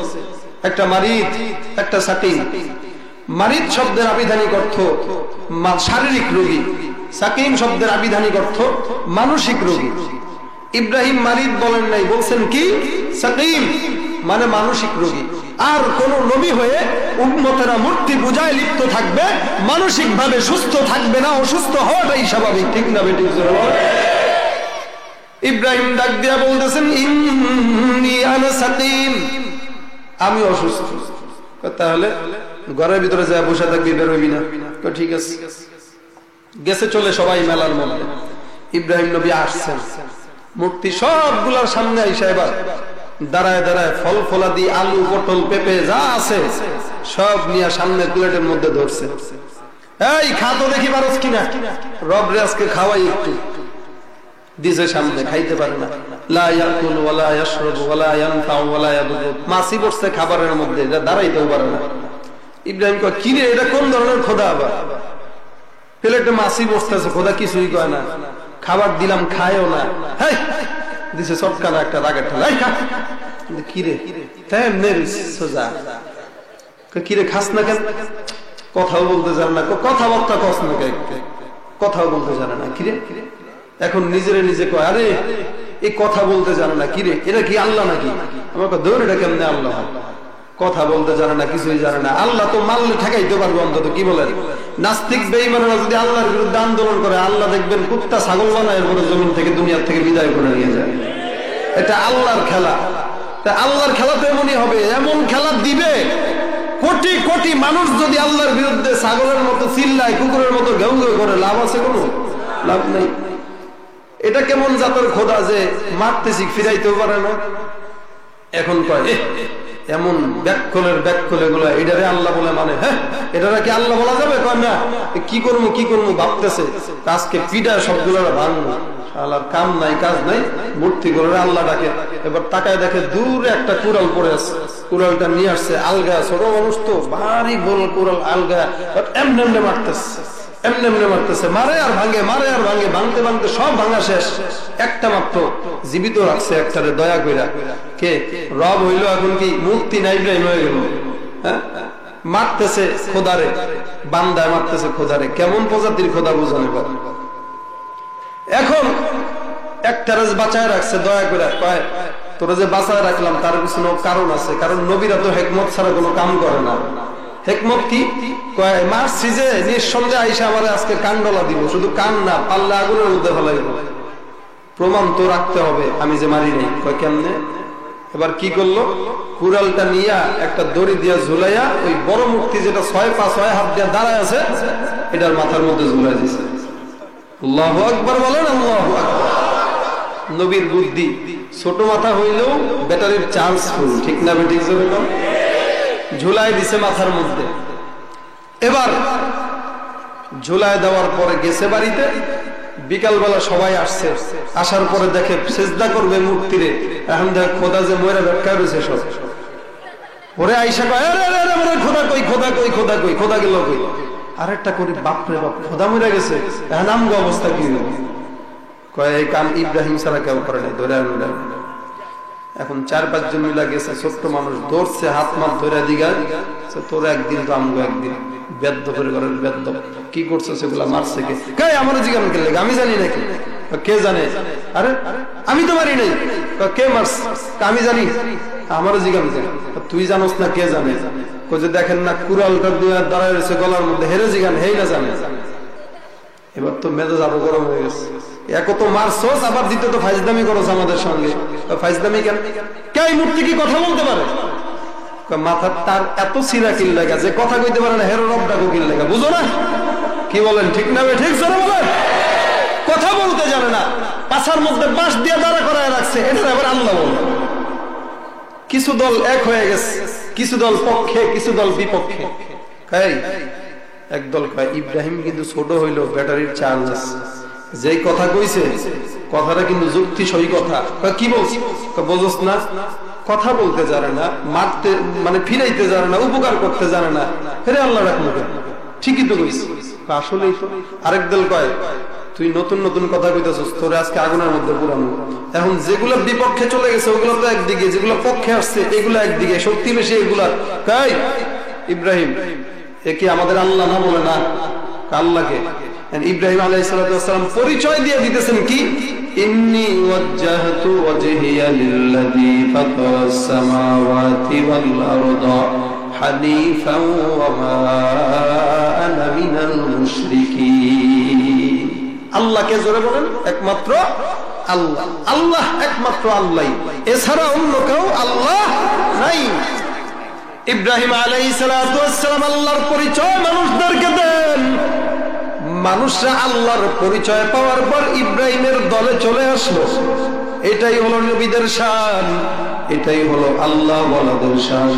একটা মারিদ, একটা সাকিম। মারিদ শব্দের আবিধানিক অর্থ শারীরিক রোগী, সাকিম শব্দের আবিধানিক অর্থ মানসিক রোগী। ইব্রাহিম মারিদ বলেন নাই, বলছেন কি? সাকিম, মানে মানসিক রোগী। আর কোন নবী হয়ে উম্মতেরা মূর্তি পূজায় লিপ্ত থাকবে, মানসিক ভাবে সুস্থ থাকবে না, অসুস্থ হওয়াটাই স্বাভাবিক। ঠিক না বেটি? ইব্রাহিম ডাক দিয়া বলতেছেন, ইন্নী আনা সাকিম, আমি অসুস্থ। তাহলে ঘরের ভিতরে যা বসে থাকবি, বের হইবি না? ঠিক আছে। গেছে চলে সবাই মেলার মধ্যে। ইব্রাহিম নবী আসছেন, মূর্তি সবগুলার সামনে আইসা এবার দাঁড়ায় দাঁড়ায় ফল ফলাদি, আলু, পটল, পেঁপে যা আছে সব নিয়ে সামনে প্লেটের মধ্যে ধরছে। এই খা তো দেখি পারস কিনা, রব রে আজকে খাওয়াই একটু। দিছে সামনে, খাইতে পারে না। লা ইয়াকুলু ওয়া লা ইয়াশরাবু ওয়া লা ইয়ানফাউ ওয়া লা ইয়াদুরু, মাছি পড়ছে খাবারের মধ্যে, এটা দাঁড়াইতেও পারে না। ইব্রাহিম কয়, কি রে, এটা কোন ধরনের খোদা? আবার প্লেটে মাছি বসতেছে, খোদা কিছুই কয় না। খাবার দিলাম, খায়ও না। হেই, দিছে চটকানা একটা রাগের ঠান্ডা, কিরে সোজা, কিরে খাস না কেন? কথাও বলতে জানে না, কথাবার্তা কস না, কথাও বলতে জানে না। কিরে, এখন নিজেরে নিজে কয়, আরে এই কথা বলতে জানে না, কিরে এটা কি আল্লাহ নাকি? আমাকে ধর, এটা কেমনে আল্লাহ? কথা বলতে জানে না, কিছুই জানে না। আল্লাহ তো মারলে ঠেকাইতে পারবে অন্তত। কি বলেন? নাস্তিক বেঈমানরা যদি আল্লাহর বিরুদ্ধে আন্দোলন করে, আল্লাহ দেখবেন কুত্তা ছাগল বানায় এরপরে জমিন থেকে, দুনিয়া থেকে বিদায় করে নিয়ে যায়। এটা আল্লাহর খেলা। তা আল্লাহর খেলা তো এমনই হবে, এমন খেলা দিবে। কোটি কোটি মানুষ যদি আল্লাহর বিরুদ্ধে ছাগলের মতো চিল্লায়, কুকুরের মতো ঘেউ ঘেউ করে, লাভ আছে? কোনো লাভ নেই। এটা কেমন জাতের খোদা যে মারতেছি ফিরাইতেও পারে না? এখন কয় এমন ব্যাকখলে গুলা, এটারে আল্লাহ বলে মানে? হ্যাঁ, এটারা কি আল্লাহ বলা যাবে? কয় না, কি করবো ভাবতেছে, আজকে পিডা সবগুলো ভাঙবো। আল্লাহর কাম নাই, কাজ নাই, মূর্তি করে আল্লাহ ডাকে। এবার তাকায় দেখে দূরে একটা কুড়াল পড়ে আছে, কুড়ালটা নিয়ে আসছে, আলগা, ছোট মানুষ তো, ভারী গোল কুড়াল, আলগা, এমনি মারতেছে, মারে আর ভাঙে, ভাঙতে ভাঙতে সব ভাঙা শেষ। একটা মাত্র জীবিত রাখছে, একটারে দয়া কইরা। কে? রব হইল। এখন কি মূর্তি নাই, ইব্রাহিম হয়ে গেল। হ্যাঁ, মারতেছে খোদারে, বান্দায় মারতেছে খোদারে। কেমন প্রজাতির খোদা বুঝানো? এখন একটারে বাঁচায় রাখছে দয়া করে। কয়, তোরা যে বাঁচায় রাখলাম তার পিছনে কারণ আছে, কারণ নবীরা তো হেকমত ছাড়া কোনো কাম করে না। হেকমত কি? কয়, মারছি যে নিঃসন্দেহে আইসা আমার আজকে কান্ডলা দিব, শুধু কান না, পাল্লা আগুনের মধ্যে ফেলাইব। প্রমাণ তো রাখতে হবে আমি যে মারি নাই। কয়, কেমনে? এবার কি করলো? কুড়ালটা নিয়া একটা দড়ি দিয়া ঝুলাইয়া ওই বড় মূর্তি যেটা 6 পা 6 হাত দিয়ে দাঁড়ায় আছে, এটার মাথার মধ্যে ঝুলাই দিছে। আল্লাহু আকবার বলেন, আল্লাহু আকবার। নবীর বুদ্ধি, ছোট মাথা হইলেও ব্যাটারির চার্জ ফুল, ঠিক না বেঠিক? ঝুলাই দিছে মাথার মধ্যে। এবার ঝুলাই দেওয়ার পরে গেছে বাড়িতে। বিকালবেলা সবাই আসছে, আসার পরে দেখে সেজদা করবে মূর্তিরে। এখন দেখ খোদা যে ময়রা ব্যাখ্যা রয়েছে সব। ওরে আইসা কয়, খোদা কই, খোদা কই, খোদা গেল কই? আরেকটা করি, বাপরে বাপ, খোদা মরে গেছে। এখন আমগো অবস্থা কি হবে? কয়, এই কাম ইব্রাহিম ছাড়া কেউ করে নাই, ধরে আনবে। এখন 4-5 জন মিলা গেছে, ছোট্ট মানুষ ধরছে, হাত মাত ধরে দিগা, তোর একদিন তো আমগো একদিন। বেদ্য করে ঘরের বেদ্য কি করছে, সেগুলা মারছে কে? কে? আমার জিজ্ঞাসা করলে আমি জানি নাকি? কে জানে? আরে আমি তো মারি নাই। কে মারছে? আমি জানি। আমারও জিজ্ঞাসা, তুই জানোস না? কে জানে? দেখেন না কুড়ালটা দাঁড়ায় রয়েছে গলার মধ্যে, হেরে জিগান, হেই না জানে। এবার তো মেজাজ আরো গরম হয়ে গেছে। এক তো মারছস, আবার দ্বিতীয় তো ফাইজদামি করছ আমাদের সঙ্গে। ফাইজদামি কেন? কে মূর্তি কি কথা বলতে পারে? মাথার তার এত সিরা কিল লাগা যে কথা কইতে পারে না, হেরো রবটা কিল লাগা, বুঝো না? কি বলেন, ঠিক না? ঠিক জোরে বলেন। কথা বলতে জানে না, পাছার মধ্যে বাঁশ দিয়ে দাঁড়া করায় রাখছে, এটা আবার আল্লাহ বলে। কিছু দল এক হয়ে গেছে, কিছু দল পক্ষে, কিছু দল বিপক্ষে। একদল কয়, ইব্রাহিম কিন্তু ছোট হইল, ব্যাটারির চার্জ আছে। যেই কথা কইছে, কথাটা কিন্তু যুক্তি সই কথা। কি বলছি বোঝস না? কথা বলতে জানে না, মারতে মানে ফিরাইতে জানে না, উপকার করতে জানে না, হেরে আল্লাহ রাখলো। ঠিকই তো কইছি, আসলেই তো। আরেক দল কয়, তুই নতুন নতুন কথা কইতেছস, তোরে আজকে আগুনের মধ্যে পুরানো। এখন যেগুলো বিপক্ষে চলে গেছে ওগুলো তো একদিকে, যেগুলো পক্ষে আসছে এগুলো একদিকে, শক্তি বেশি এগুলা। তাই ইব্রাহিম এ কি আমাদের আল্লাহ না? বলে না, আল্লাহকে। ইব্রাহিম আলাইহিস সালাম পরিচয় দিয়ে দিতেছেন কি? ইন্নী ওয়াজ্জাহতু ওয়াজহিয়া লিল্লাযী ফাতারাস সামাওয়াতি ওয়াল আরদা হানিফাও ওয়া মা আনা মিনাল মুশরিকিন। আল্লাহকে জোরে বলেন, একমাত্র আল্লাহ। আল্লাহ একমাত্র আল্লাহই, এছাড়া অন্য কেউ আল্লাহ নাই। ইব্রাহিম আলাইহিস সালাম আল্লাহর পরিচয় মানুষদেরকে দেন। মানুষরা আল্লাহর পরিচয় পাওয়ার পর ইব্রাহিমের দলে চলে আসলো। এটাই হলো নবীদের শান, এটাই হলো আল্লাহ ওয়ালাদের শান।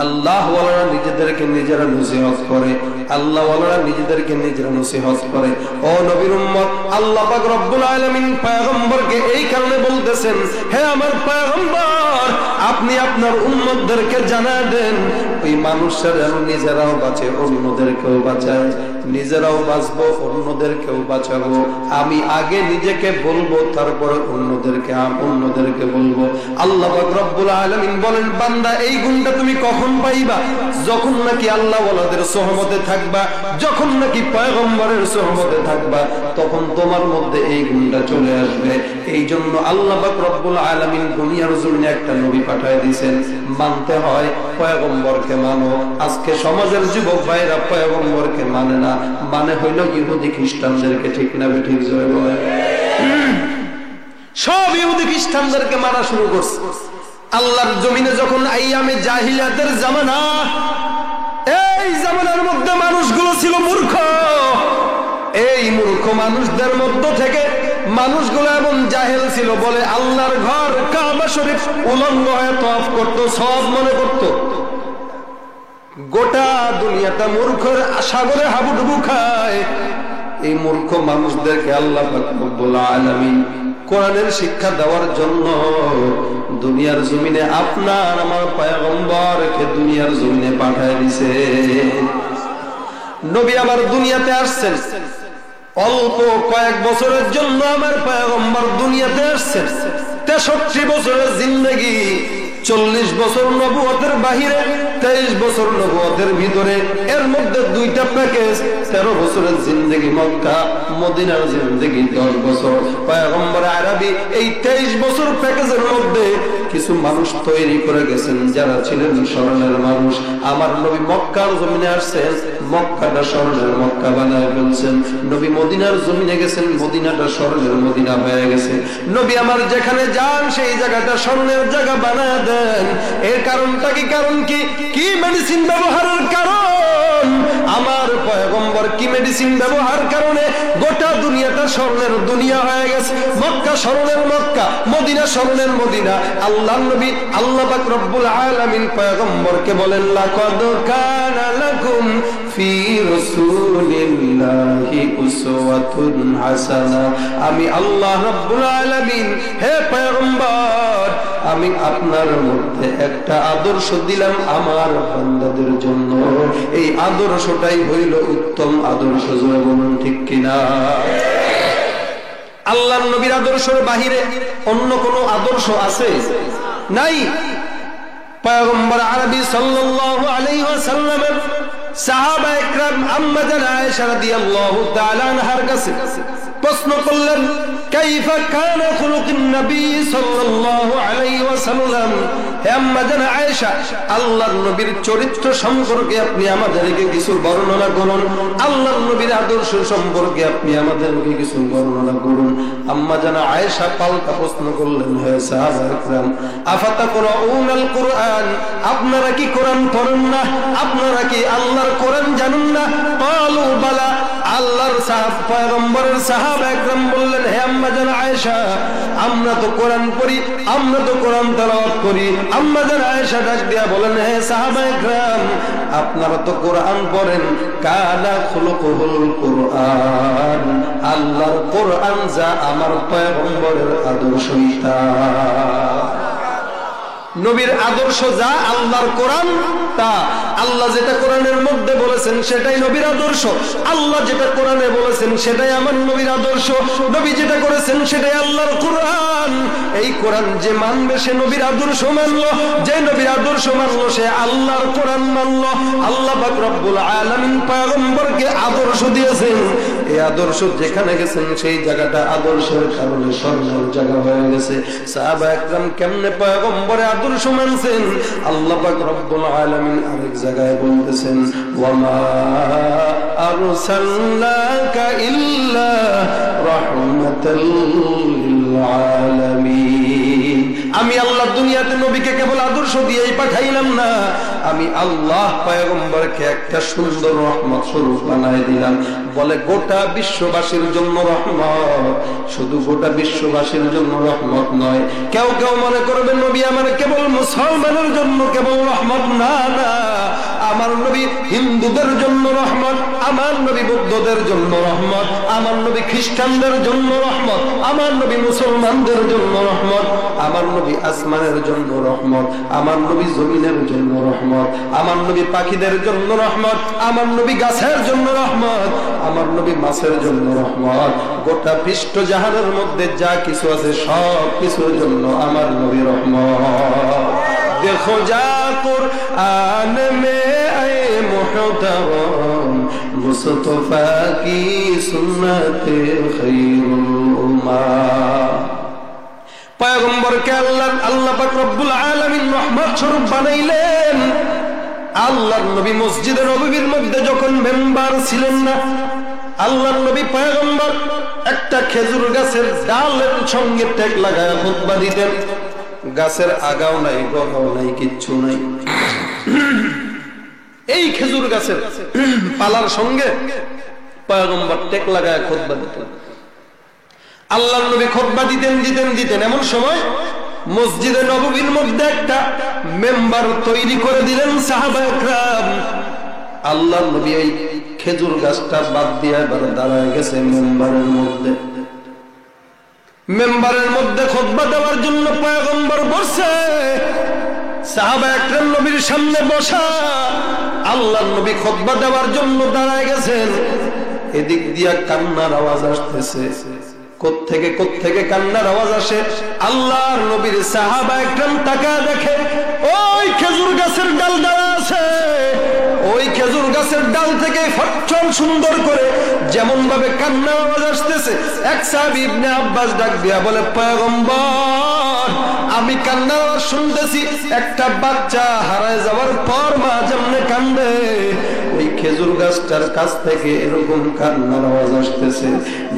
আল্লাহ ওয়ালারা নিজেদেরকে নিজেরা নসিহত করে, আল্লাহ ওয়ালারা নিজেদেরকে নিজেরা নসিহত করে। ও নবীর উম্মত, আল্লাহ পাক রব্বুল আলামিন পয়গম্বরকে এই কারণে বলতেছেন, হে আমার পয়গম্বর, আপনি আপনার উম্মতদেরকে জানায় দেন ওই মানুষরা যেন নিজেরাও বাঁচে, অন্যদেরকেও বাঁচায়, নিজেরাও বাঁচবো, অন্যদেরকেও বাঁচাবো। আমি আগে নিজেকে বলবো, তারপরে অন্যদেরকে বলবো। আল্লাহ পাক রব্বুল আলামিন বলেন, বান্দা এই গুণটা তুমি কখন পাইবা? যখন নাকি আল্লাহ ওয়ালাদের সোহবতে থাকবা, যখন নাকি পয়গম্বরের সোহবতে থাকবা, তখন তোমার মধ্যে এই গুণটা চলে আসবে। এই জন্য আল্লাহ পাক রব্বুল আলামিন দুনিয়ার জন্য একটা নবী পাঠায় দিয়েছেন। মানতে হয়, পয়গম্বরকে মানো। আজকে সমাজের যুবক ভাইরা পয়গম্বরকে মানে না, মানে হইল ইহুদি খ্রিস্টানদেরকে। ঠিক না ঠিক জয় বলে? সব ইহুদি খ্রিস্টানদেরকে মানা শুরু করছে। আল্লাহর জমিনে যখন আইয়ামে জাহিলিয়াতের জামানা, এই জামানার মধ্যে মানুষগুলো ছিল মূর্খ। এই মূর্খ মানুষদের মধ্য থেকে মানুষগুলো এমন জাহেল ছিল, বলে আল্লাহর ঘর কাবা শরীফ উলঙ্গ হয়ে তওয়াফ করত, সব মনে করত। গোটা দুনিয়াটা মূর্খের সাগরে হাবুডুবু খায়। এই মূর্খ মানুষদেরকে আল্লাহ পাক রব্বুল আলামিন কোরআনের শিক্ষা দেওয়ার জন্য দুনিয়ার জমিনে আপনার আমার পয়গম্বরকে দুনিয়ার জমিনে পাঠায় দিয়েছে। নবী আবার দুনিয়াতে আসছেন, অল্প কয়েক বছরের জন্য আমার পয়গম্বর দুনিয়াতে আসছেন। 63 বছরের জিন্দেগি, 40 বছর নবুয়তের বাহিরে, 23 বছর নবুয়তের ভিতরে, এর মধ্যে দুইটা প্যাকেজ। 13 বছরের জিন্দেগি মক্কা, মদিনার জিন্দেগি 10 বছর। পয়গম্বর আরবি এই 23 বছর প্যাকেজের মধ্যে কিছু মানুষ তৈরি করে গেছেন যারা ছিলেন স্মরণের মানুষ। আমার নবী মক্কার জমিনে আসছেন, মক্কাটা স্মরণের মক্কা বানায় ফেলছেন। নবী মদিনার জমিনে গেছেন, মদিনাটা স্মরণের মদিনা হয়ে গেছে। নবী আমার যেখানে যান সেই জায়গাটা স্মরণের জায়গা বানায় দেন। এর কারণটা কি? কারণ কি মেডিসিন ব্যবহারের কারণ? আমার পয়গম্বর কি মেডিসিন ব্যবহার কারণে গোটা দুনিয়াটা স্মরণের দুনিয়া হয়ে গেছে। মক্কা স্মরণের মক্কা, মদিনা স্মরণের মদিনা। আল্লাহ নবী আল্লাহ পাক রব্বুল আলামিন পয়গম্বরকে বলেন, লাকাদ কানা লাকুম ফি রাসূলিল্লাহি উসওয়াতুন হাসানাহ। আমি আল্লাহ রব্বুল আলামিন, হে পয়গম্বর, আমি আপনার মধ্যে একটা আদর্শ দিলাম আমার বান্দাদের জন্য। এই আদর্শটাই হইল উত্তম আদর্শ। জয় বলুন ঠিক কিনা? আল্লাহর নবীর আদর্শের বাহিরে অন্য কোন আদর্শ আছে? নাই। পয়গম্বর আরবি সাল্লাল্লাহু আলাইহি ওয়াসাল্লামের সাহাবা ইকরাম আম্মা জান আয়েশা রাদিয়াল্লাহু তাআলা আনহার কাছে প্রশ্ন করলেন, কাইফা কানা খুলুকুন নবী সাল্লাল্লাহু আলাইহি ওয়াসাল্লাম। হে আম্মা জান আয়েশা, আল্লাহর নবীর চরিত্র সম্পর্কে আপনি আমাদেরকে কিছু বর্ণনা করুন। আল্লাহর নবীর আদর্শ সম্পর্কে আপনি আমাদেরকে কিছু বর্ণনা করুন। আম্মা জান আয়েশা পাল্টা প্রশ্ন করলেন, হে সাহাবা ইকরাম, আফাতাকরাউনাল কুরআন, আপনারা কি কোরআন পড়েন না? আপনারা কি আল্লাহর কোরআন জানেন না? ক্বালু বালা, আল্লাহর পয়গম্বরের সাহাবা একরাম বললেন, হে আম্মা জান আয়েশা, আমরা তো কোরআন পড়ি, আমরা তো কোরআন তেলাওয়াত করি। আম্মা জান আয়েশা ডাক দিয়া বলেন, হে সাহাবা একরাম, আপনারা তো কোরআন পড়েন। কানা খুলুকুল কুরআন, আল্লাহর কোরআন যা আমার পয়গম্বরের আদর্শ তা। নবীর আদর্শ যা আল্লাহর কোরআন তা। আল্লাহ যেটা কোরআনের মধ্যে বলেছেন সেটাই নবীর আদর্শ। আল্লাহ যেটা কোরআনে বলেছেন সেটাই আমার নবীর আদর্শ। নবী যেটা করেছেন সেটাই আল্লাহর কোরআন। এই কোরআন যে মানবে সে নবীর আদর্শ মানলো, যে নবীর আদর্শ মানলো সে আল্লাহর কোরআন মানলো। আল্লাহ পাক রব্বুল আলামিন পয়গম্বরকে আদর্শ দিয়েছেন। এই আদর্শ যেখানে গেছেন সেই জায়গাটা আদর্শের কারণে স্বর্ণের জায়গা হয়ে গেছে। সাহাবা একরাম কেমনে পয়গম্বরে আদর্শ মানছেন? আল্লাহ পাক রব্বুল আলামিন আরেক জায়গায় বলতেছেন, ওয়ামা আরসালনাকা ইল্লা রাহমাতাল লিল আলামিন। আমি আল্লাহ দুনিয়া দুনিয়াতে নবীকে কেবল আদর্শ দিয়েই পাঠাইলাম না, আমি আল্লাহ পয়গম্বরকে একটা সুন্দর রহমত স্বরূপ বানায় দিলাম। বলে গোটা বিশ্ববাসীর জন্য রহমত, শুধু গোটা বিশ্ববাসীর জন্য রহমত নয়। কেউ কেউ মনে করবে নবী আমার কেবল মুসলমানের জন্য কেবল রহমত, না না, আমার নবী হিন্দুদের জন্য রহমত, আমার নবী বৌদ্ধদের জন্য রহমত, আমার নবী খ্রিস্টানদের জন্য রহমত, আমার নবী মুসলমানদের জন্য রহমত, আমার নবী আসমানের জন্য রহমত, আমার নবী জমিনের জন্য রহমত, আমার নবী পাখিদের জন্য রহমত, আমার নবী গাছের জন্য রহমত, আমার নবী মাছের জন্য রহমত। গোটা পৃষ্ঠ জাহানের মধ্যে যা কিছু আছে সব কিছুর জন্য আমার নবী রহমত। দেখো যা কুরআন মে আয়ে মুহতারাম মুস্তাফা কি সুন্নতে খায়রুল উম্মা। পয়গম্বরকে আল্লাহ পাক রব্বুল আলামিন রহমত স্বরূপ বানাইলেন। আল্লাহর নবী মসজিদে নববীর মধ্যে যখন মেম্বার ছিলেন না, আল্লাহর নবী পয়গম্বর একটা খেজুর গাছের ডালের সঙ্গে টেক লাগায় খুতবা দিতেন। গাছের আগাও নাই, গোড়াও নাই, কিচ্ছু নাই, এই খেজুর গাছের পালার সঙ্গে পয়গম্বর টেক লাগায় খুতবা দিতেন। আল্লাহর নবী খুতবা দিতেন। এমন সময় মসজিদে নববীর মধ্যে একটা মেম্বার তৈরি করে দিলেন সাহাবায়ে কেরাম। আল্লাহর নবী এই খেজুর গাছটা বাদ দিয়ে এবার দাঁড়ায় গেছে মেম্বারের মধ্যে। মেম্বারের মধ্যে খুতবা দেওয়ার জন্য পয়গম্বর বসে, সাহাবায়ে কেরাম নবীর সামনে বসা, আল্লাহর নবী খুতবা দেওয়ার জন্য দাঁড়ায় গেছেন। এদিক দিয়া কান্নার আওয়াজ আসতেছে। কোত্থেকে কান্নার আওয়াজ আসে? আল্লাহর নবীর সাহাবায়ে কেরাম তাকায় দেখে ওই খেজুর গাছের ডাল দাঁড়া আছে। ওই খেজুর গাছের ডাল থেকে ফটফট সুন্দর করে যেমন ভাবে কান্নার আওয়াজ আসতেছে, এক সাহাবী ইবনে আব্বাস ডাক দিয়া বলে, পয়গম্বর আমি কান্নার আওয়াজ শুনতেছি, একটা বাচ্চা হারায় যাওয়ার পর মা যেমনে কান্দে, ওই খেজুর গাছটার কাছ থেকে এরকম কান্নার আওয়াজ আসতেছে,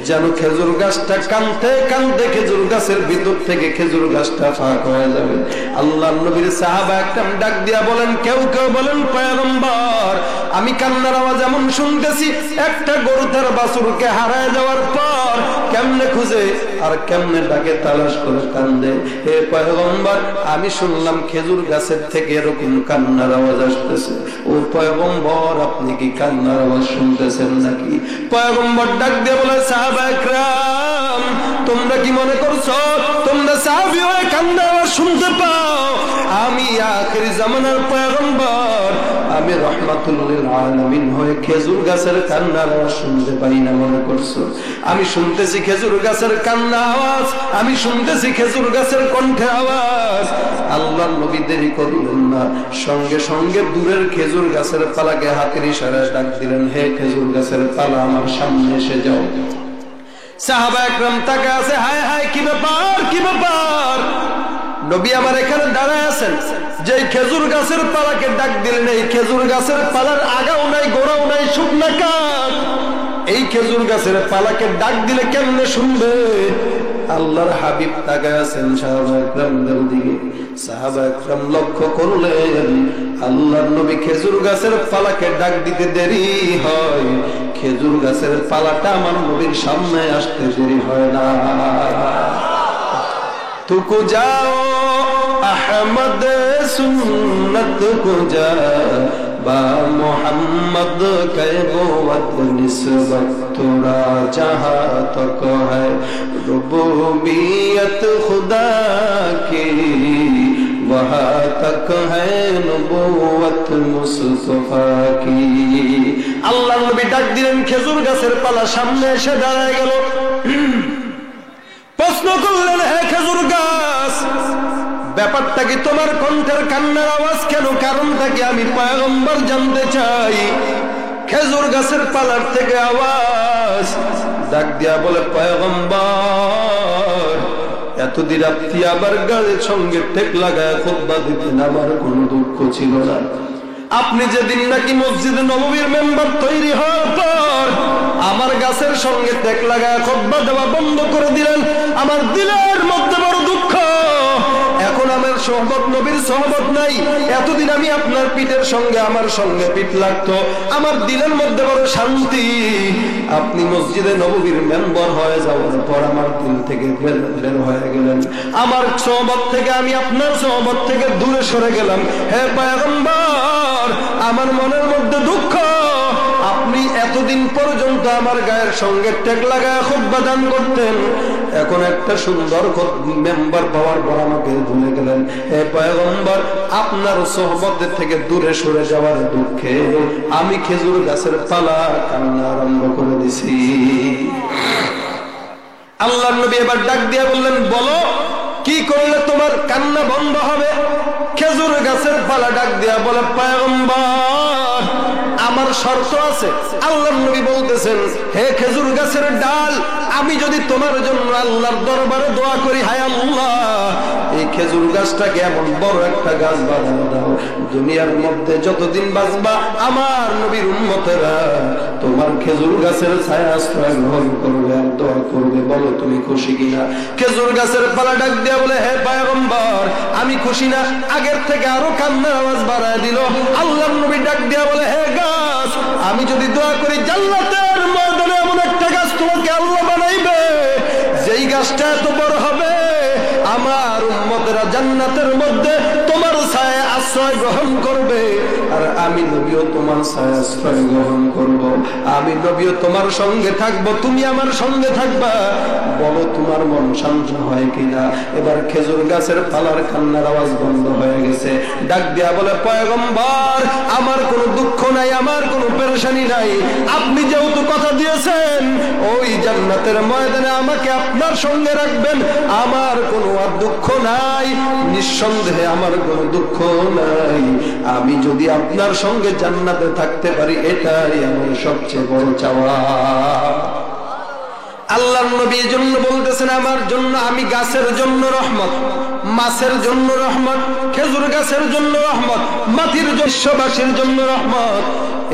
যেন খেজুর গাছটা কানতে কানতে খেজুর গাছের ভিতর থেকে খেজুর গাছটা ফাঁক হয়ে যাবে। আল্লাহর নবীর সাহাবায়ে কেরাম ডাক দিয়া বলেন, কেউ বলেন পয়গম্বর আমি কান্নার আওয়াজ এমন শুনতেছি, একটা গরু তার বাছুরকে হারায় যাওয়ার পর কেমনে খুঁজে আর কেমনে ডাকে তালাশ করে কান্দে। হে পয়গম্বর আমি শুনলাম খেজুর গাছের থেকে এরকম কান্নার আওয়াজ আসতেছে। ও পয়গম্বর আপনি কি কান্নার আওয়াজ শুনতেছেন নাকি? পয়গম্বর ডাক দিয়ে বলে, সাহাবায়ে কেরাম তোমরা কি মনে করছো তোমরা সাহাবী হয়ে কান্নার আওয়াজ শুনতে পাও? আমি আখির জামানার পয়গম্বর, আমি রাহমাতুল লিল আলামিন হয়ে খেজুর গাছের কান্নার আওয়াজ শুনতে পাই না মনে করছো? আমি শুনতেছি খেজুর গাছের কান্না আওয়াজ, আমি শুনতেছি খেজুর গাছের কণ্ঠে আওয়াজ। আল্লাহর নবী দেরি করলেন না, সঙ্গে সঙ্গে দূরের খেজুর গাছের পালাকে হাতের ইশারায় ডাক দিলেন, হে খেজুর গাছের পালা আমার সামনে এসে যাও। সাহাবায়ে কেরাম তাকায় আছে, হায় হায় কি ব্যাপার, নবী আমার এখানে দাঁড়ায় আছেন, যে খেজুর গাছের পালাকে ডাক দিলেন, এই খেজুর গাছের পালার আগাও নাই, গোড়াও নাই, শুকনা কাঠ, এই খেজুর গাছের পালাকে ডাক দিলে কেমনে শুনবে? আল্লাহর হাবিব তাকায় আছেন সাহাবায়ে কেরামদের দিকে। সাহাবায়ে কেরাম লক্ষ্য করলেন আল্লাহর নবী খেজুর গাছের পালাকে ডাক দিতে দেরি হয়, খেজুর গাছের পালাটা আমার নবীর সামনে আসতে দেরি হয় না। তুকু যাও আহমদ সুন্নত কো যা বা মোহাম্মদ কে গোवत निस्बत তোরা जहां तक है रुबूबियत खुदा की वहां तक है नबुवत मुस्तफा की। আল্লাহর নবী ডাক দিলেন, খেজুর গাছের পালা সামনে এসে দাঁড়ায় গেল। প্রশ্ন করলেন, হে খেজুর গাছ ব্যাপারটা কি? তোমার কণ্ঠের কান্নার আওয়াজ কেন? কারণটা কি আমি পয়গম্বর জানতে চাই। খেজুর গাছের পালার থেকে আওয়াজ ডাক দিয়া বলে, পয়গম্বর এতদিন আপনি আবার গাছের সঙ্গে টেক লাগায় খুতবা দিতেন, আমার কোনো দুঃখ ছিল না। আপনি যেদিন নাকি মসজিদে নববীর মেম্বার তৈরি হওয়ার পর আমার গাছের সঙ্গে টেক লাগায় খুতবা দেওয়া বন্ধ করে দিলেন, আমার দিলের মধ্যে বড় দুঃখ। এখন আমার সোহবত, নবীর সোহবত নাই। এতদিন আমি আপনার পিঠের সঙ্গে আমার সঙ্গে পিঠ লাগতো, আমার দিলের মধ্যে বড় শান্তি। আপনি মসজিদে নববীর মেম্বার হয়ে যাওয়ার পর আমার দিল থেকে বের হয়ে গেলেন, আমার সোহবত থেকে আমি আপনার সোহবত থেকে দূরে সরে গেলাম। হে পয়গম্বর, আমার মনের মধ্যে দুঃখ। আপনি এতদিন পর্যন্ত আমার গায়ের সঙ্গে টেক লাগায় খুতবা দান করতেন, এখন একটা সুন্দর মেম্বার পাওয়ার পর আমাকে ভুলে গেলেন। হে পয়গম্বর, আপনার সোহবতের থেকে দূরে সরে যাওয়ার দুঃখে আমি খেজুর গাছের পালা কান্না আরম্ভ করে দিছি। আল্লাহর নবী এবার ডাক দিয়ে বললেন, বলো কি করলে তোমার কান্না বন্ধ হবে? খেজুর গাছের পালা ডাক দিয়া বলে, পয়গম্বর আমার শর্ত আছে। আল্লাহর নবী বলতেছেন, হে খেজুর গাছের ডাল, আমি যদি তোমার জন্য আল্লাহর দরবারে দোয়া করি, হায় আল্লাহ এই খেজুর গাছটাকে এমন বড় একটা গাছ বানানো দাও, দুনিয়ার মধ্যে যতদিন বাঁচবা আমার নবীর উম্মতেরা তোমার খেজুর গাছের ছায়া আশ্রয় গ্রহণ করবে আর দোয়া করবে। বলো তুমি খুশি কিনা? খেজুর গাছের পালা ডাক দিয়া বলে, হে পয়গম্বর আমি খুশি না। আগের থেকে আরো কান্নার আওয়াজ বাড়ায় দিল। আল্লাহর নবী ডাক দিয়া বলে, হে গাছ, আমি যদি দোয়া করি জান্নাতের ময়দানে এমন একটা গাছ তোমাকে আল্লাহ বানাইবে, যেই গাছটা এত বড় হবে আমার উম্মতেরা জান্নাতের মধ্যে তোমার ছায়া আশ্রয় গ্রহণ করবে, আর আমি নবীও তোমার ছায়া আশ্রয় গ্রহণ করব। আমি নবীও তোমার সঙ্গে থাকবো, তুমি আমার সঙ্গে থাকবা। বলো তোমার মন শান্ত হয় কিনা? এবার খেজুর গাছের পালার কান্নার আওয়াজ বন্ধ হয়ে গেছে। ডাক দিয়া বলে, পয়গম্বর আমার কোনো দুঃখ নাই, আমার কোনো পেরেশানি নাই। আপনি যেহেতু কথা দিয়েছেন ওই জান্নাতের ময়দানে আমাকে আপনার সঙ্গে রাখবেন, আমার কোনো আর দুঃখ নাই, নিঃসন্দেহে আমার কোনো দুঃখ নাই। আমি যদি আপনার সঙ্গে জান্নাতে থাকতে পারি এটাই আমার সবচেয়ে বড় চাওয়া। আল্লাহর নবী জন্য বলতেছেন, আমার জন্য আমি গাছের জন্য রহমত, মাছের জন্য রহমত, খেজুর গাছের জন্য রহমত, মাটির বিশ্ববাসীর জন্য রহমত।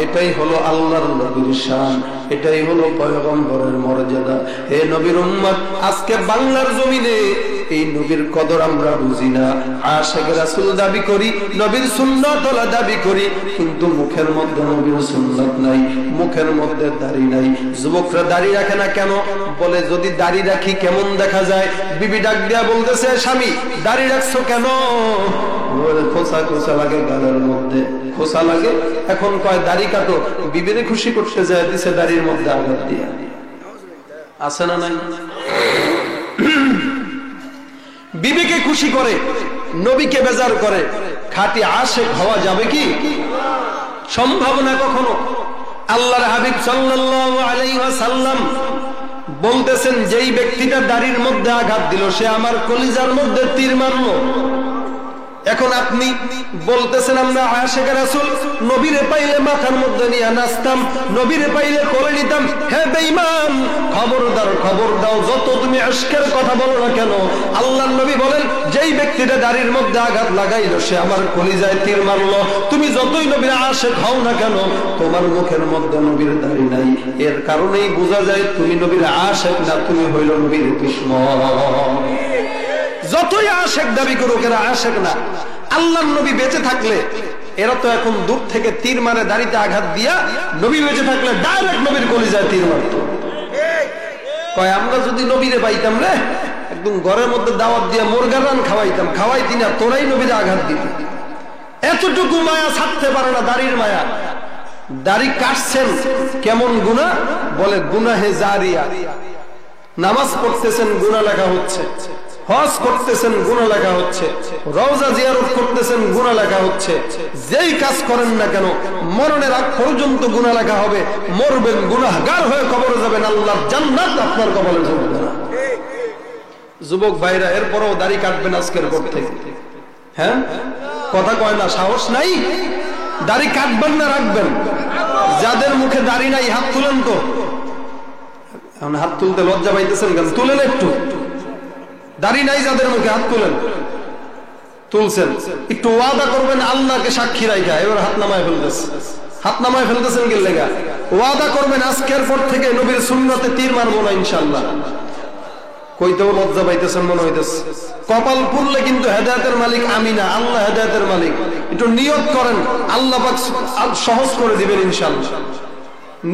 এটাই হলো আল্লাহর নবীর শান, এটাই হলো পয়গম্বরের মর্যাদা। হে নবীর উম্মত, আজকে বাংলার জমিনে এই নবীর কদর আমরা বুঝি না। আশিক রাসূল দাবি করি, নবীর সুন্নাত ওয়ালা দাবি করি, কিন্তু মুখের মধ্যে নবীর সুন্নাত নাই, মুখের মধ্যে দাড়ি নাই। যুবকরা দাড়ি রাখে না কেন? বলে যদি দাড়ি রাখি কেমন দেখা যায়। বিবি ডাক দিয়া বলতেছে, স্বামী দাড়ি রাখছো কেন? খোসা খোসা লাগে গালের মধ্যে, খোসা লাগে। এখন কয় দাড়ি কাটো। বিবিরে খুশি করতে যায়, দিছে দাড়ির মধ্যে আঘাত দিয়া। আছে না নাই? বিবিকে খুশি করে, নবীকে বেজার করে। খাঁটি আশিক হওয়া যাবে কি? সম্ভব না কখনো। আল্লাহর হাবিব সাল্লাল্লাহু আলাইহি ওয়াসাল্লাম বলতেছেন, যেই ব্যক্তিটা দাড়ির মধ্যে আঘাত দিল সে আমার কলিজার মধ্যে তীর মারলো। এখন আপনি বলতেছেন আমরা আশিক রাসূল, নবীরে পাইলে মাথার মধ্যে নিয়ে নাচতাম, নবীরে পাইলে কোলে নিতাম। হে বেঈমান, খবরদার, খবর দাও, যত তুমি ইশকের কথা বলো না কেন, আল্লাহর নবী বলেন যেই ব্যক্তিটা দাড়ির মধ্যে আঘাত লাগাইলো সে আমার কলিজায় তীর মারলো। তুমি যতই নবীর আশিক হও না কেন, তোমার মুখের মধ্যে নবীর দাড়ি নাই। এর কারণেই বোঝা যায় তুমি নবীর আশিক না, তুমি হইল নবীর দুশমন। যতই আশিক দাবি করুক এরা আশিক না। আল্লাহর নবী বেঁচে থাকলে এরা তো এখন দূর থেকে তীর মারে দাড়িতে আঘাত দিয়া, নবী বেঁচে থাকলে ডাইরেক্ট নবীর কলিজায় তীর মারত। কয় আমরা যদি নবীরে পাইতাম রে, একদম ঘরের মধ্যে দাওয়াত দিয়া মুরগার রান খাওয়াইতাম, খাওয়াইতি না, তোরাই নবীরে আঘাত দিতি। এতটুকু মায়া ছাড়তে পারে না, দাড়ির মায়া। দাড়ি কাটছেন কেমন গুনাহ? বলে গুনাহে জারিয়া। নামাজ পড়তেছেন গুনাহ লেখা হচ্ছে, হজ করতেছেন গুনাহ লেখা হচ্ছে, রওজা জিয়ারত করতেছেন গুনাহ লেখা হচ্ছে। যেই কাজ করেন না কেন মরণের আগ পর্যন্ত গুনাহ লেখা হবে। মরবেন গুনাহগার হয়ে কবরে যাবেন, আল্লাহর জান্নাত আপনার কবরে যাবে না। যুবক ভাইরা, এরপরও দাড়ি কাটবেন আজকের পর থেকে। হ্যাঁ, কথা কয় না, সাহস নাই। দাড়ি কাটবেন না রাখবেন? যাদের মুখে দাড়ি নাই হাত তুলেন তো। এখন হাত তুলতে লজ্জা পাইতেছেন কেন? তুলেন একটু। দাড়ি নাই যাদের মুখে হাত তুলেন। তুলছেন, একটু ওয়াদা করবেন আল্লাহকে সাক্ষী রাখা। এবার হাত নামায় ফেলতেছে, হাত নামায় ফেলতেছেন কি লেগা? ওয়াদা করবেন আজকের পর থেকে নবীর সুন্নতে তীর মারবো না ইনশাআল্লাহ। কইতেও লজ্জা পাইতেছেন মনে হইতেছে। কপাল পুরলে কিন্তু হেদায়েতের মালিক আমি না, আল্লাহ হেদায়েতের মালিক। একটু নিয়ত করেন, আল্লাহ পাক সহজ করে দিবেন ইনশাআল্লাহ।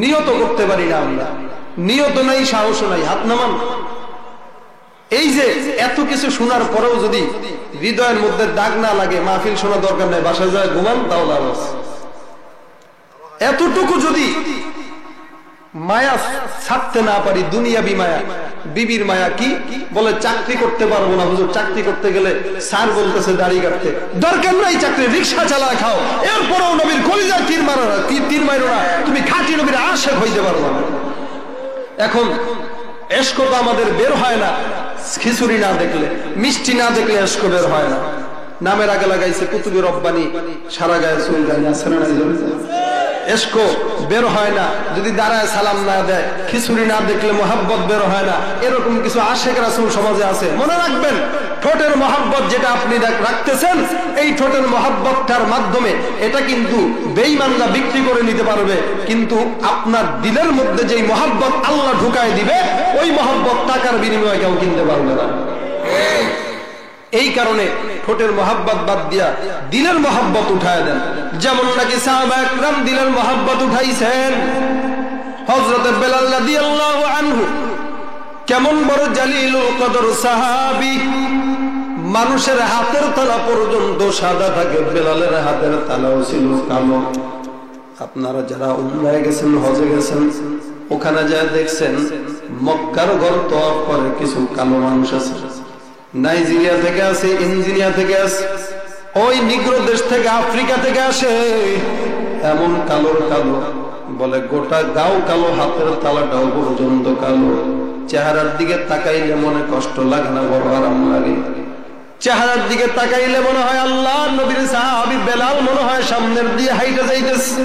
নিয়ত করতে পারি না আমরা, নিয়ত নাই, সাহস নাই, হাত নামান। এই যে এত কিছু শোনার পরেও যদি হৃদয়ের মধ্যে দাগ না লাগে, মাহফিল শোনা দরকার নাই, বাসায় যায় ঘুমান, তাও লাভ আছে। এতটুকু যদি মায়া ছাড়তে না পারি, দুনিয়াবি মায়া, বিবির মায়া, কি বলে চাকরি করতে পারবো না হুজুর, চাকরি করতে গেলে স্যার বলতেছে দাড়ি কাটতে, দরকার নাই চাকরি, রিক্সা চালা খাও, এরপরেও নবীর কলিজা তীর মারো না, তীর মারো না, তুমি খাঁটি নবীর আশেক হইতে পারবো না। এখন এশক তো আমাদের বের হয় না, খিচুড়ি না দেখলে, মিষ্টি না দেখলে এশক বের হয় না। নামের আগে লাগাইছে কুতুবে রব্বানি, সারা গায়ে চুল গায়ে আছে না, এশক বের হয় না যদি দাঁড়ায় সালাম না দেয়, খিচুড়ি না দেখলে মোহাব্বত বের হয় না। এরকম কিছু আশেক রাসূল সমাজে আছে। মনে রাখবেন, ঠোঁটের মোহাব্বত যেটা আপনি রাখতেছেন, এই ঠোঁটের মোহাব্বতটার মাধ্যমে এটা কিন্তু বেঈমানরা বিক্রি করে নিতে পারবে, কিন্তু আপনার দিলের মধ্যে যেই মোহাব্বত আল্লাহ ঢুকায় দিবে, ওই মোহাব্বত টাকার বিনিময়ে কেউ কিনতে পারবে না। এই কারণে ঠোঁটের মোহাব্বত বাদ দিয়া দিলের মোহাব্বত উঠায় দেন। যেমন নাকি সাহাবা একরাম দিলের মোহাব্বত উঠাইছেন। হযরত বেলাল রাদিয়াল্লাহু আনহু কেমন বড় জালিলুল কদর সাহাবী, মানুষের হাতের তালা পর্যন্ত সাদা থাকে, বেলালের হাতের তালাও ছিল কালো। আপনারা যারা উমরায় গেছেন, হজে গেছেন, ওখানে যা দেখছেন মক্কার ঘর তওয়াফ করে কিছু কালো মানুষ আছে, নাইজেরিয়া থেকে আসে, ইঞ্জিনিয়া থেকে আসে, ওই নিগ্রো দেশ থেকে, আফ্রিকা থেকে আসে, এমন কালোর কালো, বলে গোটা গাও কালো, হাতের তালাটাও পর্যন্ত কালো। চেহারার দিকে তাকাইলে মনে কষ্ট লাগে না, বড় আরাম লাগে। চেহারার দিকে তাকাইলে মনে হয় আল্লাহ নবীর সাহাবী বেলাল মনে হয় সামনের দিয়ে হাইটা যাইতেছে।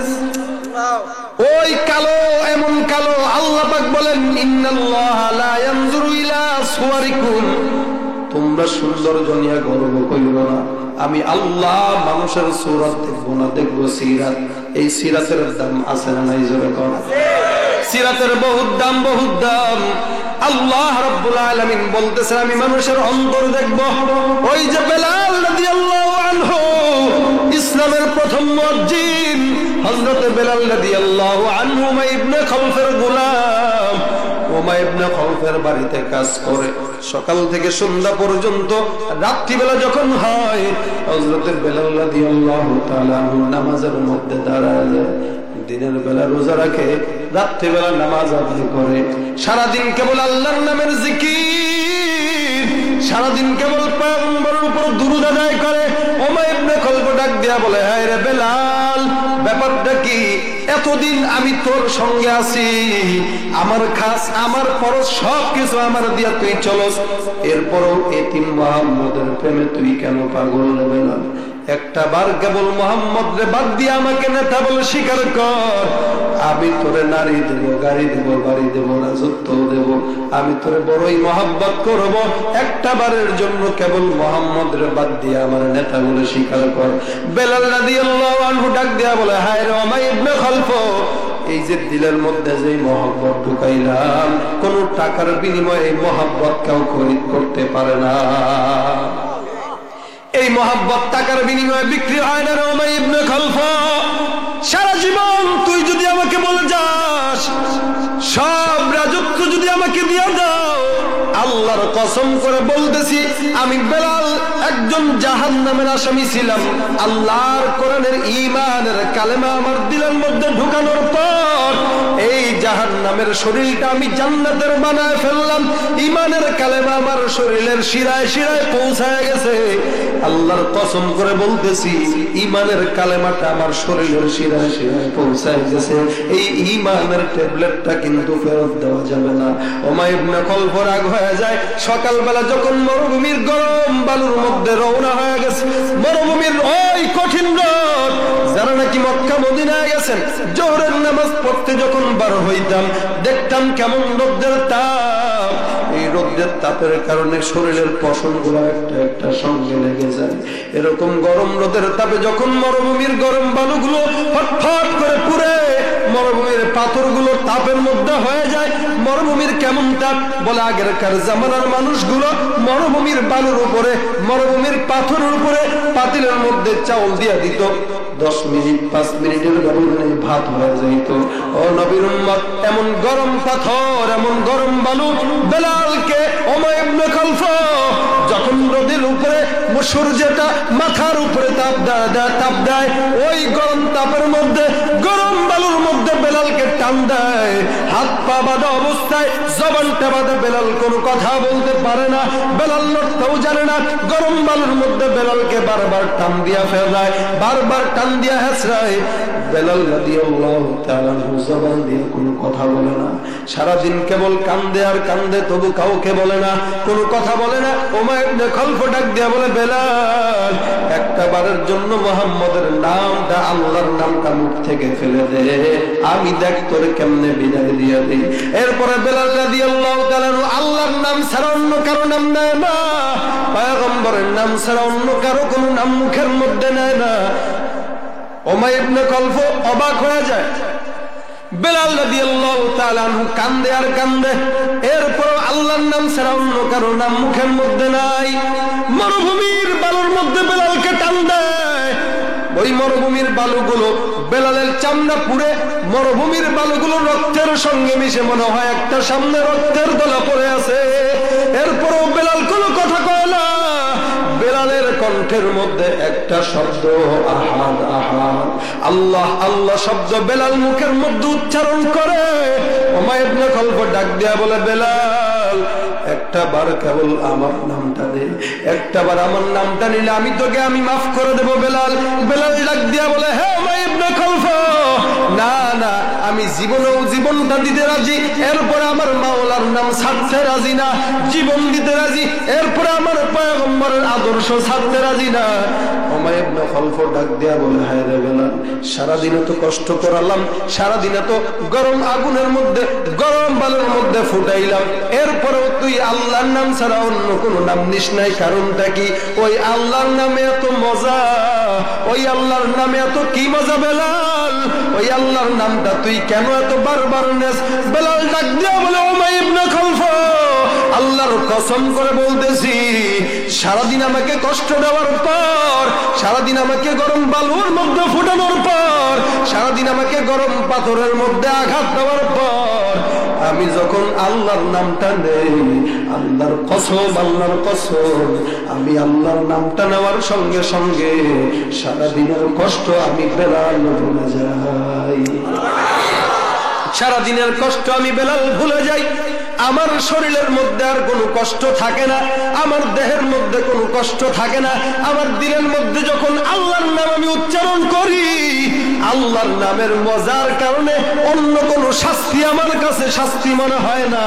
ওই কালো, এমন কালো, আল্লাহ পাক বলেন ইন্নাল্লাহা লা ইয়ানজুরু ইলা সুওয়ারিকুম, তোমরা সৌন্দর্য নিয়ে গর্ব করিও না, আমি আল্লাহ মানুষের সূরত দেখবো না, দেখবো সিরাত। এই সিরাতের দাম আছে না নাই? জোরে কর। সিরাতের বহুত দাম, বহুত দাম। আল্লাহ রাব্বুল আলামিন বলতেছেন আমি মানুষের অন্তর দেখব। ওই যে বেলাল রাদিয়াল্লাহু আনহু, ইসলামের প্রথম মুয়াজ্জিন হযরত বেলাল রাদিয়াল্লাহু আনহু উমাইয়া ইবনে খালফের গোলাম, উমাইয়া ইবনে খালফের বাড়িতে কাজ করে সকাল থেকে সন্ধ্যা পর্যন্ত। রাত্রিবেলা যখন হয় হযরত বেলাল রাদিয়াল্লাহু তাআলা নামাজের মধ্যে দাঁড়ায় যায়, দিনের বেলা রোজা রাখে, রাত্রিবেলা নামাজ আদায় করে, সারাদিন কেবল আল্লাহর নামের জিকির, সারাদিন কেবল পয়গম্বরের উপর দুরূদ আদায় করে। উমাইয়া ইবনে খালফ ডাক দিয়া বলে, হায় রে বেলাল, ব্যাপারটা কি? এতদিন আমি তোর সঙ্গে আছি, আমার খাস, আমার ফরজ সবকিছু আমার দিয়া তুই চলস, এরপরও এতিম মুহাম্মদের প্রেমে তুই কেন পাগল হবে না? একটা বার কেবল মুহাম্মদ রে বাদ দিয়ে আমাকে নেতা বলে স্বীকার কর, আমি তোরে নারী দেব, গাড়ি দেব, বাড়ি দেব, রাজত্ব দেব, আমি তোরে বড়ই মহব্বত করব, একটা বারের জন্য কেবল মুহাম্মদ রে বাদ দিয়ে আমার নেতা বলে স্বীকার কর। বেলাল রাদিয়াল্লাহু আনহু ডাক দিয়া বলে, হায় রে উমাইয়া ইবনে খালফ, এই যে দিলের মধ্যে যে মহব্বত ঢুকাইলাম, কোন টাকার বিনিময়ে এই মহব্বত কেউ খরিদ করতে পারে না। এই মহব্বত টাকার বিনিময়ে বিক্রি হয় না রে উমাইয়া ইবনে খালফ। সারা জীবন তুই যদি আমাকে বলে যাস, সব রাজত্ব যদি আমাকে দিয়ে দাও, আল্লাহর কসম করে বলতেছি আমি বেলাল একজন জাহান্নামের আসামি ছিলাম। আল্লাহর কোরআনের ঈমানের কালেমা আমার দিলের মধ্যে ঢুকানোর পর এই জাহান্নামের শরীরটা আমি জান্নাতের বানায় ফেললাম। ঈমানের কালেমা আমার শরীরের শিরায় শিরায় পৌঁছায় গেছে। আল্লাহর কসম করে বলতেছি, ঈমানের কালেমাটা আমার শরীরের শিরায় শিরায় পৌঁছায় গেছে। এই ঈমানের ট্যাবলেটটা কিন্তু ফেরত দেওয়া যাবে না। উমাইয়া ইবনে খালফ রাগ হয়ে যায়। সকালবেলা যখন মরুভূমির গরম বালুর মধ্যে রওনা হয়ে গেছে, মরুভূমির ওই কঠিন রোদ, যারা নাকি মক্কা মদিনায় গেছেন, জোহরের নামাজ পড়তে যখন বার হইতাম, দেখতাম কেমন রোদের তাপ। এই রোদের তাপের কারণে শরীরের পশমগুলো একটা একটা সঙ্গে লেগে যায়। এরকম গরম রোদের তাপে যখন মরুভূমির গরম বালুগুলো ফটফট করে পুড়ে মরুভূমির পাথরগুলো তাপের মধ্যে হয়ে যায়। মরুভূমির কেমন তাপ? বলে আগেরকার জামানার মানুষগুলো মরুভূমির বালুর উপরে, মরুভূমির পাথরের উপরে পাতিলের মধ্যে চাউল দিয়া দিত, 10 মিনিট 5 মিনিটের ব্যবধানে ভাত হয়ে যাইত। ও নবীর উম্মত, এমন গরম পাথর, এমন গরম বালু বেলালকে উমাইয়া ইবনে খালফ যখন রোদের উপরে সূর্যটা মাথার উপরে তাপ দেয়, ওই গরম তাপের মধ্যে, গরম বালুর মধ্যে বেলালকে টান দেয়। হাত পা বাঁধা অবস্থায়, জবানটা বাঁধা, বেলাল কোনো কথা বলতে পারে না, বেলাল নড়তেও জানে না। গরম বালুর মধ্যে বেলালকে বারবার টান দিয়া ফেলায়, বারবার টান দিয়া হেঁচড়ায়। বেলাল রাদিয়াল্লাহু তাআলা জবান দিয়ে কোনো কথা বলে না, সারাদিন কেবল কান্দে আর কান্দে, তবু কাউকে বলে না, কোনো কথা বলে না। উমাইয়া ইবনে খালফ ডাক দিয়া বলে, বেলাল, একটা বারের জন্য মুহাম্মদের নামটা, আল্লাহর নামটা মুখ থেকে ফেলে দে, আমি দেখ তোরে কেমনে বিদায় দিয়ে দিই। এরপরে বেলাল রাদিয়াল্লাহু তাআলা আল্লাহর নাম ছাড়া অন্য কারো নাম নেয় না, পয়গম্বরের নাম ছাড়া অন্য কারো কোনো নাম মুখের মধ্যে নেয় না। উমাইয়া ইবনে খালফ অবাক হয়ে যায়। বেলাল রাদিয়াল্লাহু তাআলা কান্দে আর কান্দে, এরপর আল্লাহর নাম ছাড়া অন্য কারো নাম মুখের মধ্যে নাই। মরুভূমির বালুর মধ্যে বেলালকে টান দেয়, ওই মরুভূমির বালুগুলো বেলালের চামড়া পুড়ে, মরুভূমির বালুগুলো রক্তের সঙ্গে মিশে মনে হয় একটা সামনে রক্তের দলা পড়ে আছে। এরপরও বেলাল কোনো কথা কয় না। বেলালের কণ্ঠের মধ্যে একটা শব্দ, আহাদ আহাদ, আল্লাহ আল্লাহ শব্দ বেলাল মুখের মধ্যে উচ্চারণ করে। উমাইয়া ইবনে খালফ ডাক দিয়া বলে, বেলাল, একটা বার কেবল আমার নামটা দে, একটা বার আমার নামটা নিলে আমি তোকে আমি মাফ করে দেব। বেলাল ডাক দিয়া বলে, হে উমাইয়া ইবনে খালফ, না না, আমি জীবনেও জীবনটা দিতে রাজি, এরপরে আমার মাওলার নাম ছাড়তে রাজি না, জীবন দিতে রাজি, এরপরে আমার পয়গম্বরের আদর্শ ছাড়তে রাজি না। উমাইয়া ইবনে খালফ ডাক দিয়া বলে, হায় রে বেলাল, সারাদিন তো কষ্ট করালাম, সারাদিন তো গরম আগুনের মধ্যে, গরম বালুর মধ্যে ফুটাইলাম, এরপরেও তুই আল্লাহর নাম ছাড়া অন্য কোন নাম নিস নাই, কারণটা কি? ওই আল্লাহর নামে এত মজা, ওই আল্লাহর নামে এত কি মজা বেলাল, ওই আল্লাহর নামটা তুই কেন এত বারবার নেস? বেলাল ডাক দিয়া বলে, উমাইয়া ইবনে খালফ, আল্লাহর কসম করে বলতেছি, সারাদিন আমাকে কষ্ট দেওয়ার পর, সারাদিন আমাকে গরম বালুর মধ্যে ফুটানোর পর, সারাদিন আমাকে গরম পাথরের মধ্যে আঘাত দেওয়ার পর, আমি যখন আল্লাহর নামটা নেই, আল্লাহর কসম, আমি আল্লাহর নামটা নেওয়ার সঙ্গে সঙ্গে সারাদিনের কষ্ট আমি বেলাল ভুলে যাই, সারাদিনের কষ্ট আমি বেলাল ভুলে যাই। আমার শরীরের মধ্যে আর কোনো কষ্ট থাকে না, আমার দেহের মধ্যে কোনো কষ্ট থাকে না। আমার দিলের মধ্যে যখন আল্লাহর নাম আমি উচ্চারণ করি, আল্লাহর নামের মজার কারণে অন্য কোনো শাস্তি আমার কাছে শাস্তি মনে হয় না।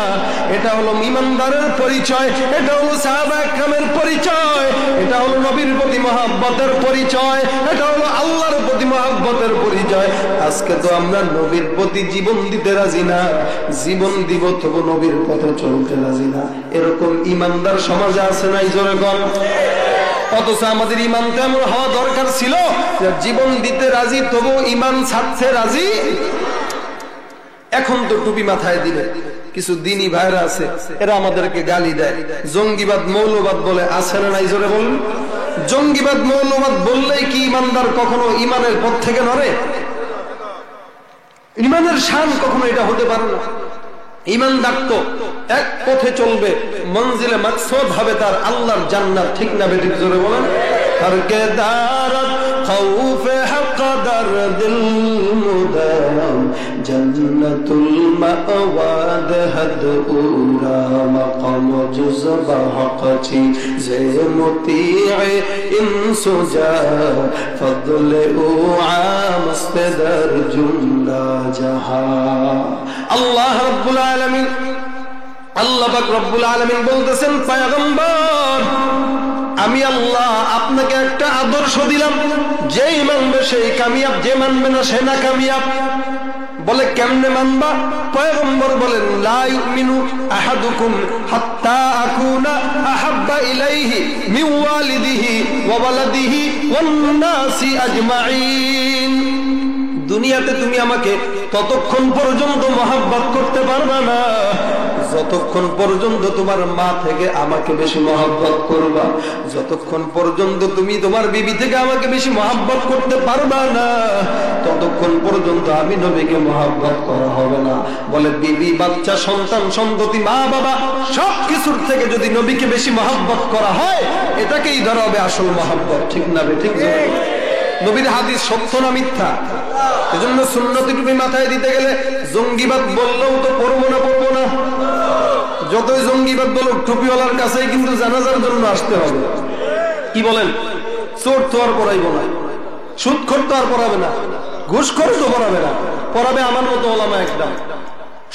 এটা হলো ঈমানদারের পরিচয়, এটা হলো সাহাবায়ে কেরামের পরিচয়, এটা হলো নবীর প্রতি মহব্বতের পরিচয়, এটা হলো আল্লাহর প্রতি মহব্বতের পরিচয়। আজকে তো আমরা নবীর প্রতি জীবন দিতে রাজি না, জীবন দিব তবু নবীর পথে চলতে রাজি না। এরকম ঈমানদার সমাজে আছে নাই? জোরে কোন। অথচ আমাদের ঈমান তো এমন হওয়া দরকার ছিল যে জীবন দিতে রাজি তবু ঈমান ছাড়তে রাজি। এখন তো টুপি মাথায় দিলে কিছু দিনী ভাইরা আছে, এরা আমাদেরকে গালি দেয়, জঙ্গিবাদ মৌলবাদ বলে, আছে না নাই? জোরে বলুন। জঙ্গিবাদ মৌলবাদ বললেই কি ঈমানদার কখনো ঈমানের পথ থেকে নড়ে? ঈমানের শান কখনো এটা হতে পারে না। ঈমানদার তো এক পথে চলবে, মঞ্জিলে মাকসুদ হবে তার আল্লাহর জান্নাত, ঠিক না বেটি? জোরে বলেন। হর কে দারত খৌফে হক দরদিল মুদাম জান্নাতুল মাওয়াদ হাদ উরা মাকাম জুজবা হকচি জে মুতিঈ ইনসুজা ফضل ও আমস্তার জুমলা জাহা। আল্লাহ রাব্বুল আলামিন, আল্লাহ পাক রব্বুল আলামিন বলতেছেন, পয়গম্বর, আমি আল্লাহ আপনাকে একটা আদর্শ দিলাম, যেই মানবে সেই কামিয়াব, যে মানবে না সে না কামিয়াব। বলে কেমনে মানবা? পয়গম্বর বলেন, লা ইউমিনু আহাদুকুম হাত্তা আকুনা আহাব্বা ইলাইহি মিন ওয়ালিদিহি ওয়া ওয়ালাদিহি ওয়ান নাসি আজমাইন। দুনিয়াতে তুমি আমাকে ততক্ষণ পর্যন্ত মহব্বত করতে পারবে না যতক্ষণ পর্যন্ত তোমার মা থেকে আমাকে বেশি মহব্বত করবা, যতক্ষণ পর্যন্ত তুমি তোমার বিবি থেকে আমাকে বেশি মহব্বত করতে পারবা না ততক্ষণ পর্যন্ত আমি নবীকে মহব্বত করা হবে না। বলে বিবি, বাচ্চা, সন্তান, সন্ততি, মা বাবা সবকিছুর থেকে যদি নবীকে বেশি মহব্বত করা হয় এটাকেই ধরা হবে আসল মহব্বত। ঠিক না বে ঠিক? নবীর হাদিস সত্য না মিথ্যা? এজন্য সুন্নতি টুপি মাথায় দিতে গেলে জঙ্গিবাদ বললেও তো পড়বো না পড়বো না, যতই জঙ্গিবাদ বলুক টুপিওয়ালার কাছেই কিন্তু জানাজার জন্য আসতে হবে। কি বলেন? চোর তো আর পড়াইব না, সুদখোর তো আর পড়াবে না, ঘুষখোর তো পড়াবে না, পড়াবে আমার মতো ওলামা একদম।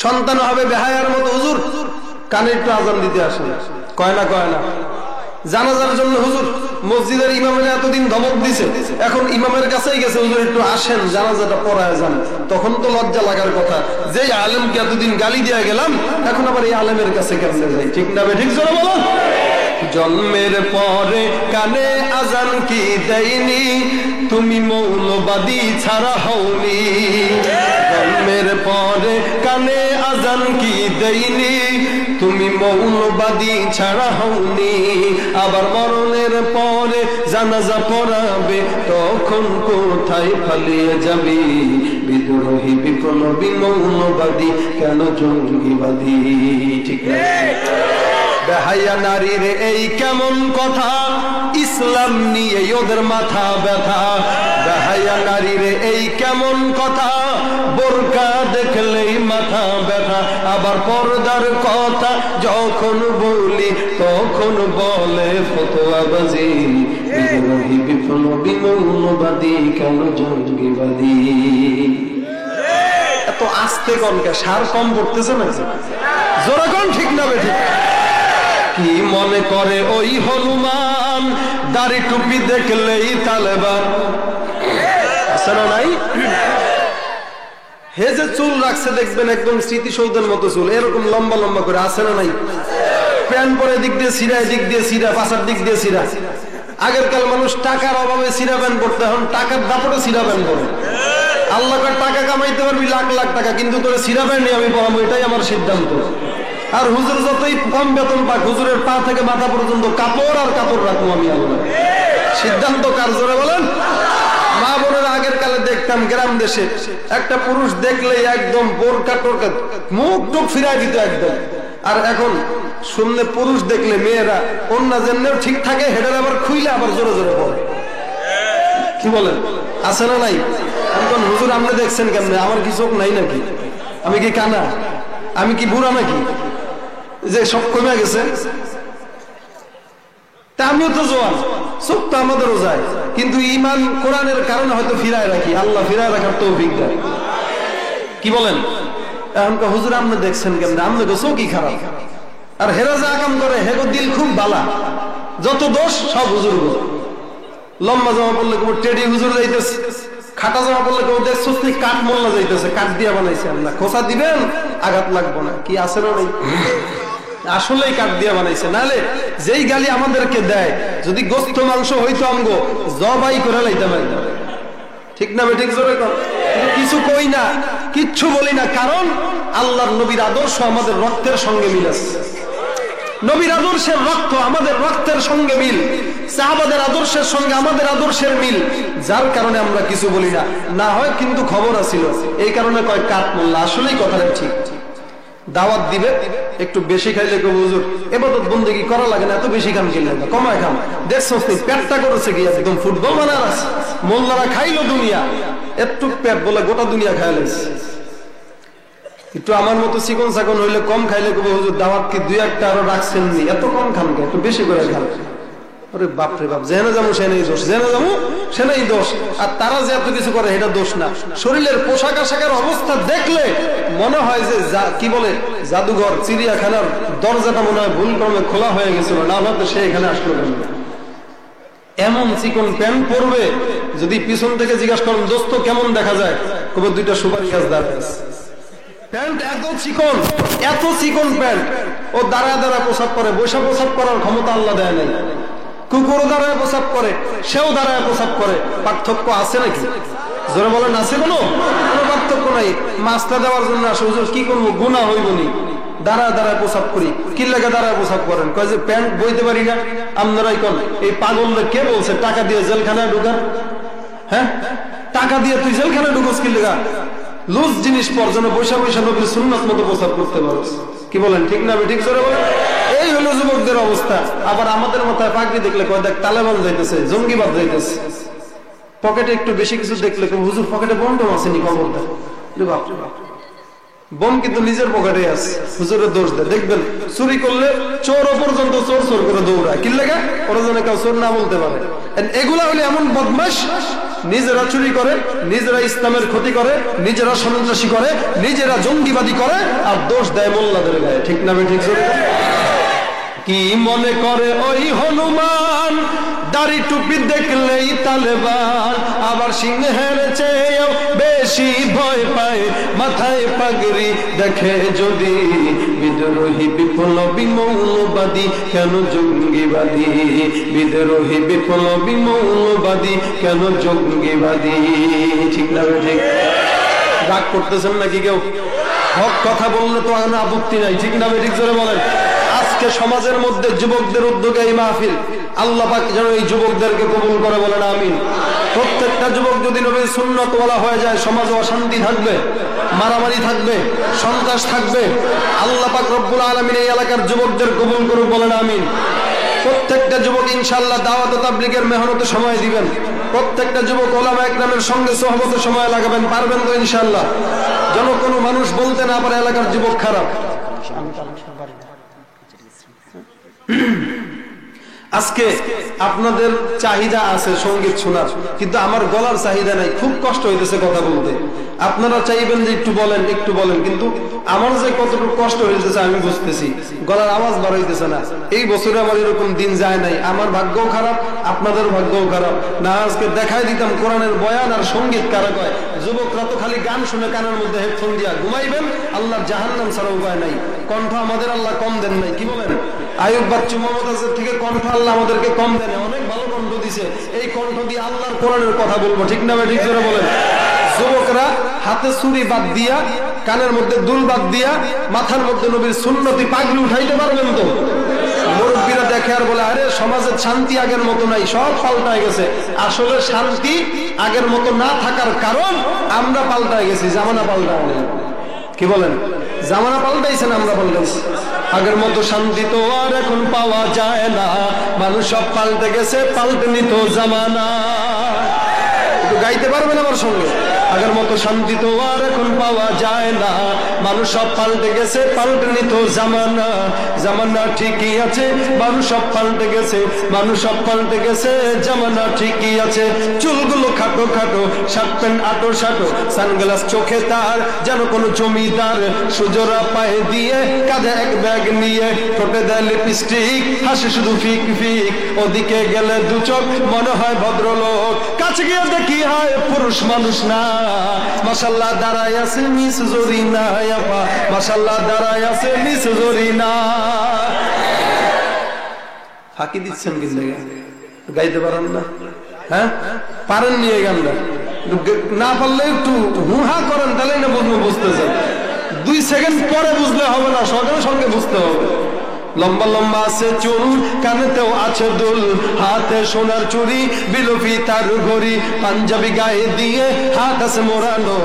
সন্তান হবে বেহায়ার মতো, হুজুর কানে একটু আজান দিতে আসে, কয় না কয় না। জানাজার জন্য হুজুর মসজিদের ইমামের এতদিন ধমক দিছে, এখন ইমামের কাছেই গেছে, হুজুর একটু আসেন জানাজাটা পড়ায় যান। তখন তো লজ্জা লাগার কথা, যে আলেমকে এতদিন গালি দিয়ে গেলাম এখন আবার এই আলেমের কাছে কেমনে যাই? ঠিক না বে ঠিক? জোরে বলো। জন্মের পরে কানে আজান কি দেয়নি, তুমি মৌলবাদী ছাড়া হওনি। জন্মের পরে কানে আজান কি দেয়নি, তুমি মৌলবাদী ছাড়া হওনি। আবার মরণের পরে জানাজা পড়াবে, তখন কোথায় পালিয়ে যাবি? বিদ্রোহী, বিপ্লবী, মৌলবাদী, কেন জঙ্গিবাদী? ঠিক আছে? বেহায়া নারীর এই কেমন কথা, ইসলাম নিয়ে ওদের মাথা ব্যথা। বেহায়া নারীর এই কেমন কথা, বোরকা দেখলেই মাথা ব্যথা। আবার পর্দার কথা যখন বলি তখন বলে ফতোয়াবাজি। বিদ্রোহী, বিপ্লবী, মৌলবাদী, কেন জঙ্গিবাদী? এত আস্তে কনকে, সার কম পড়তেছে না? জোরে কোন ঠিক না বেঠিক? কি মনে করে ওই হনুমান, দাড়ি টুপি দেখলেই তালেবান? আছে না নাই? হে যে চুল রাখছে দেখবেন একদম স্মৃতিসৌধের মতো চুল, এরকম লম্বা লম্বা করে, আছে না নাই? প্যান্ট পরে দিক দিয়ে সিরা, দিক দিয়ে সিরা, পাশার দিক দিয়ে সিরা। আগের কাল মানুষ টাকার অভাবে সিরা প্যান্ট পড়তে, এখন টাকার দাপটে সিরা প্যান্ট পরে। আল্লাহ টাকা কামাইতে পারবি লাখ লাখ টাকা, কিন্তু তোরে সিরা প্যান্ট নিয়ে আমি পড়াবো, এটাই আমার সিদ্ধান্ত। আর হুজুর যতই কম বেতন পাক, হুজুরের পা থেকে মাথা পর্যন্ত কাপড় আর কাপড় রাখবো আমি আল্লাহ। সিদ্ধান্ত কার? জোরে বলেন। মা বোনের আগের কালে দেখতাম গ্রাম দেশে একটা পুরুষ দেখলেই একদম বোরকা টোরকা মুখ টুক ফিরাই দিত একদম। আর এখন সামনে পুরুষ দেখলে মেয়েরা অন্য জেনেও ঠিক থাকে, হেডার আবার খুইলে আবার জোরে জোরে পড়ে। কি বলেন? আছে না নাই? এখন হুজুর আপনি দেখছেন কেমনে? আমার কি চোখ নাই নাকি? আমি কি কানা? আমি কি বুড়া নাকি যে সব কমে গেছে? তা আমিও তো জোয়ান, চোখ তো আমাদেরও যায়, কিন্তু ঈমান কোরআনের কারণে হয়তো ফিরায় রাখি। আল্লাহ ফিরায় রাখার তৌফিক দেয়। কি বলেন? এখন হুজুর আপনি দেখছেন কেমনে? আপনি তো চোখই খারাপ। আর হেরা যা কাম করে হেগো দিল খুব বালা, যত দোষ সব হুজুর। লম্বা জামা পড়লে কেউ টেডি হুজুর যাইতেছে, খাটা জামা পড়লে কেউ দেখছো কাঠ মোল্লা যাইতেছে, কাঠ দিয়া বানাইছে। আল্লাহ খোঁচা দিবেন, আঘাত লাগবো না। কি আছে না? আসলেই কাঠ দিয়া বানাইছে। নাহলে যেই গালি আমাদেরকে দেয়, যদি গোস্ত মাংস হইতো আমগো জবাই করে লাইতাম একদম। ঠিক না ঠিক? জোরে কর। কিছু কই না, কিচ্ছু বলি না, কারণ আল্লাহর নবীর আদর্শ আমাদের রক্তের সঙ্গে মিল আছে। নবীর আদর্শের রক্ত আমাদের রক্তের সঙ্গে মিল, সাহাবাদের আদর্শের সঙ্গে আমাদের আদর্শের মিল, যার কারণে আমরা কিছু বলি না। না হয় কিন্তু খবর আছিল, এই কারণে কয় কাঠ মোল্লা। আসলেই কথাটা ঠিক। দাওয়াত দিবে, একটু বেশি খাইলে কেউ হুজুর ইবাদত বন্দেগী করা লাগে না, এত বেশি খান কিনলে না, কমায় খান। দেখছো পেটটা করেছে কি একদম ফুটবল বানার আছে। মোল্লারা খাইলো দুনিয়া, একটু পেট বলে গোটা দুনিয়া খাইলেছে। একটু আমার মতো চিকন চাকন হইলে কম খাইলে কেউ হুজুর দাওয়াত কি দুই একটা আরো রাখছেন নি, এত কম খান কে, একটু বেশি করে খান। আরে বাপরে বাপ, জেনে যাবো সে নেই দোষ, জেনে যাবো সে নেই দোষ। আর তারা যে এত কিছু করে এটা দোষ না। শরীরের পোশাক আশাকের অবস্থা দেখলে মনে হয় যে কি বলে জাদুঘর, চিড়িয়াখানার দরজাটা মনে হয় ভুল ক্রমে খোলা হয়ে গেছিল, না হলে সে এখানে আসলো কেন? এমন চিকন প্যান্ট পরবে, যদি পিছন থেকে জিজ্ঞাসা করেন দোস্ত কেমন দেখা যায়, কবে দুইটা সুপারি গাছ দাঁড়ায়। প্যান্ট এত চিকন, এত চিকন প্যান্ট, ও দাঁড়ায় দাঁড়ায় প্রসাব করে। বৈশা প্রসাব করার ক্ষমতা আল্লাহ দেয় নাই। কুকুরও দাঁড়ায় প্রসাব করে, সেও দাঁড়ায় প্রসাব করে। পার্থক্য আছে নাকি? জোরে বলেন আছে কোনো পার্থক্য নাই। মাছটা দেওয়ার জন্য আসে, হুজুর কি করবো, গুনাহ হইবনি, দাঁড়ায় দাঁড়ায় প্রসাব করি। কি লাগে দাঁড়ায় প্রসাব করেন? কয় যে প্যান্ট বইতে পারি না। আপনারাই কোন এই পাগলদের কে বলছে টাকা দিয়ে জেলখানায় ঢুকার? হ্যাঁ, টাকা দিয়ে তুই জেলখানায় ঢুকোস কি লাগা? লুজ জিনিস পর যেন পয়সা পয়সা নবীর সুন্নাত মতো প্রসাব করতে পারস। কি বলেন, ঠিক না? ঠিক জোরে বলেন। এই হলো যুবকদের অবস্থা। আবার আমাদের মাথায় পাগড়ি দেখলে কয় দেখ তালেবান যাইতেছে, জঙ্গিবাদ যাইতেছে। পকেটে একটু বেশি কিছু দেখলে হুজুর পকেটে বন্ধ আসেনি, খবরদার। বোম কিন্তু নিজের পকেটে আছে, হুজুরের দোষ দেয়। দেখবেন চুরি করলে চোর পর্যন্ত চোর চোর করে দৌড়ায়। কি লাগে? ওরা যেন কেউ চোর না বলতে পারে। এগুলা হলে এমন বদমাশ, নিজেরা চুরি করে, নিজেরা ইসলামের ক্ষতি করে, নিজেরা সন্ত্রাসী করে, নিজেরা জঙ্গিবাদী করে, আর দোষ দেয় মোল্লাদের গায়ে। ঠিক না? ঠিক। কি মনে করে ওই হনুমান, দাড়ি টুপি দেখলেই তালেবান, আবার সিংহের চেয়েও বেশি ভয় পায় মাথায় পাগড়ি দেখে যদি। বিদ্রোহী বিপ্লবী মৌলবাদী কেন জঙ্গিবাদী, বিদ্রোহী বিপ্লবী মৌলবাদী কেন জঙ্গিবাদী। ঠিক না? ঠিক। রাগ করতেছেন নাকি কেউ? হক কথা বললে তো আপত্তি নাই। ঠিক না? ঠিক জোরে বলেন। আজকে সমাজের মধ্যে যুবকদের উদ্যোগে এই মাহফিল, আল্লাহ পাক যেন এই যুবকদেরকে কবুল করে, বলেন আমিন। প্রত্যেকটা যুবক যদি নবীর সুন্নাত ওয়ালা হয়ে যায়, সমাজে অশান্তি থাকবে, মারামারি থাকবে, সন্ত্রাস থাকবে। আল্লাহ পাক রব্বুল আলামিন এই এলাকার যুবকদের কবুল করুন, বলেন আমিন। প্রত্যেকটা যুবক ইনশাআল্লাহ দাওয়াত ও তাবলীগের মেহনতে সময় দিবেন। প্রত্যেকটা যুবক উলামা একরামের সঙ্গে সোহবতে সময় লাগাবেন। পারবেন তো ইনশাআল্লাহ? যেন কোনো মানুষ বলতে না পারে এলাকার যুবক খারাপ। আজকে আপনাদের চাহিদা আছে সঙ্গীত শোনার, কিন্তু আমার গলার চাহিদা নাই। খুব কষ্ট হইতেছে কথা বলতে। আপনারা চাইবেন যে একটু বলেন, একটু বলেন, কিন্তু আমার যে কতটুকু কষ্ট হইতেছে আমি বুঝতেছি। গলার আওয়াজ বার হইতেছে না। এই বছরে আমার এরকম দিন যায় নাই। আমার ভাগ্যও খারাপ, আপনাদের ভাগ্যও খারাপ। না আজকে দেখাই দিতাম কোরআনের বয়ান আর সঙ্গীত কারা কয়। যুবকরা তো খালি গান শুনে কানের মধ্যে হেডফোন দিয়া ঘুমাইবেন, আল্লাহর জাহান্নাম ছাড়া উপায় নাই। কণ্ঠ আমাদের আল্লাহ কম দেন নাই। কি বলেন? আইয়ুব বাচ্চু মোহাম্মদের থেকে কণ্ঠ আল্লাহ আমাদেরকে কম দেন, অনেক ভালো কণ্ঠ দিছে। এই কণ্ঠ দিয়ে আল্লাহর কোরআনের কথা বলবো। ঠিক না? ঠিক জোরে বলেন। যুবকরা হাতে ছুরি বাদ দিয়া, কানের মধ্যে দুল বাদ দিয়া, মাথার মধ্যে নবীর সুন্নতি পাগড়ি উঠাইতে পারবেন তো? মুরব্বীরা দেখে আর বলে আরে সমাজের শান্তি আগের মতো নাই, সব পাল্টায় গেছে। আসলে শান্তি আগের মতো না থাকার কারণ আমরা পাল্টায় গেছি, জামানা পাল্টায় নেই। কি বলেন? জামানা পাল্টাইছেন, আমরা পাল্টাইছি। আগের মতো শান্তি তো আর এখন পাওয়া যায় না, মানুষ সব পাল্টে গেছে, পাল্টেনি তো জামানা। একটু গাইতে পারবেন আমার সঙ্গে? আগের মতো শান্তি তো আর এখন পাওয়া যায় না, মানুষ সব পাল্টে গেছে, পাল্টেনি তো জামানা। জামানা ঠিকই আছে, মানুষ সব পাল্টে গেছে, মানুষ সব পাল্টে গেছে, জামানা ঠিকই আছে। চুলগুলো খাটো খাটো, শার্ট প্যান্ট আটো শাটো, সানগ্লাস চোখে তার যেন কোন জমিদার, সুজোরা পায়ে দিয়ে, কাঁধে এক ব্যাগ নিয়ে, ঠোঁটে দেয় লিপস্টিক, হাসে শুধু ফিক ফিক। ওদিকে গেলে দু চোখ, মনে হয় ভদ্রলোক, কাছে গিয়ে দেখি হয় পুরুষ মানুষ না। মাশাআল্লাহ দাঁড়ায় আছে মিস জরিনা, আপা মাশাআল্লাহ দাঁড়ায় আছে মিস জরিনা। ফাঁকি দিচ্ছেন কিন্তু গাইতে পারেন না? হ্যাঁ পারেন নিয়ে গানটা না পারলে একটু হুহা করেন, তাহলে না বুঝবো, বুঝতেছেন। 2 সেকেন্ড পরে বুঝলে হবে না, সঙ্গে সঙ্গে বুঝতে হবে। লম্বা লম্বা আছে চুল, কানেতেও আছে দুল, হাতে সোনার চুড়ি, বিলুফি তার ঘড়ি, পাঞ্জাবি গায়ে দিয়ে হাত আছে মোড়ানো,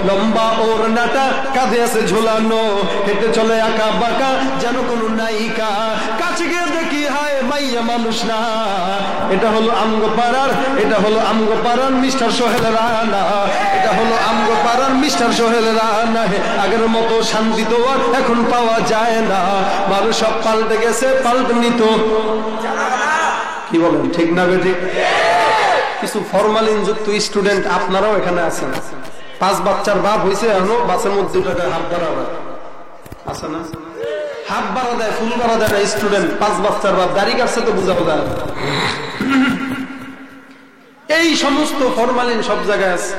লম্বা ওড়নাটা কাঁধে আছে ঝুলানো, হেঁটে চলে আঁকা বাঁকা যেন কোন নায়িকা। কাছে গিয়ে দেখি হয় মাইয়া মানুষ না। এটা হলো আমগো পাড়ার, এটা হলো আমগো পাড়ার মিস্টার সোহেল রানা, এটা হলো আমগো পাড়ার মিস্টার সোহেল রানা। আগের মতো শান্তি তো আর এখন পাওয়া যায় না, মানুষ সব পাল্টে গেছে, পাল্টেনি তো। কি বলেন? ঠিক না বেঠিক? কিছু ফরমালিন যুক্ত স্টুডেন্ট আপনারাও এখানে আছেন। 5 বাচ্চার বাপ হয়েছে, এখনো বাচ্চার মধ্যে 2 টাকা হাত বাড়া আছে না? হাত বাড়া দেয়, ফুল বাড়া দেয় না স্টুডেন্ট। 5 বাচ্চার বাপ দাড়ি কাটছে তো বুঝাবো যায়। এই সমস্ত ফরমালিন সব জায়গায় আছে।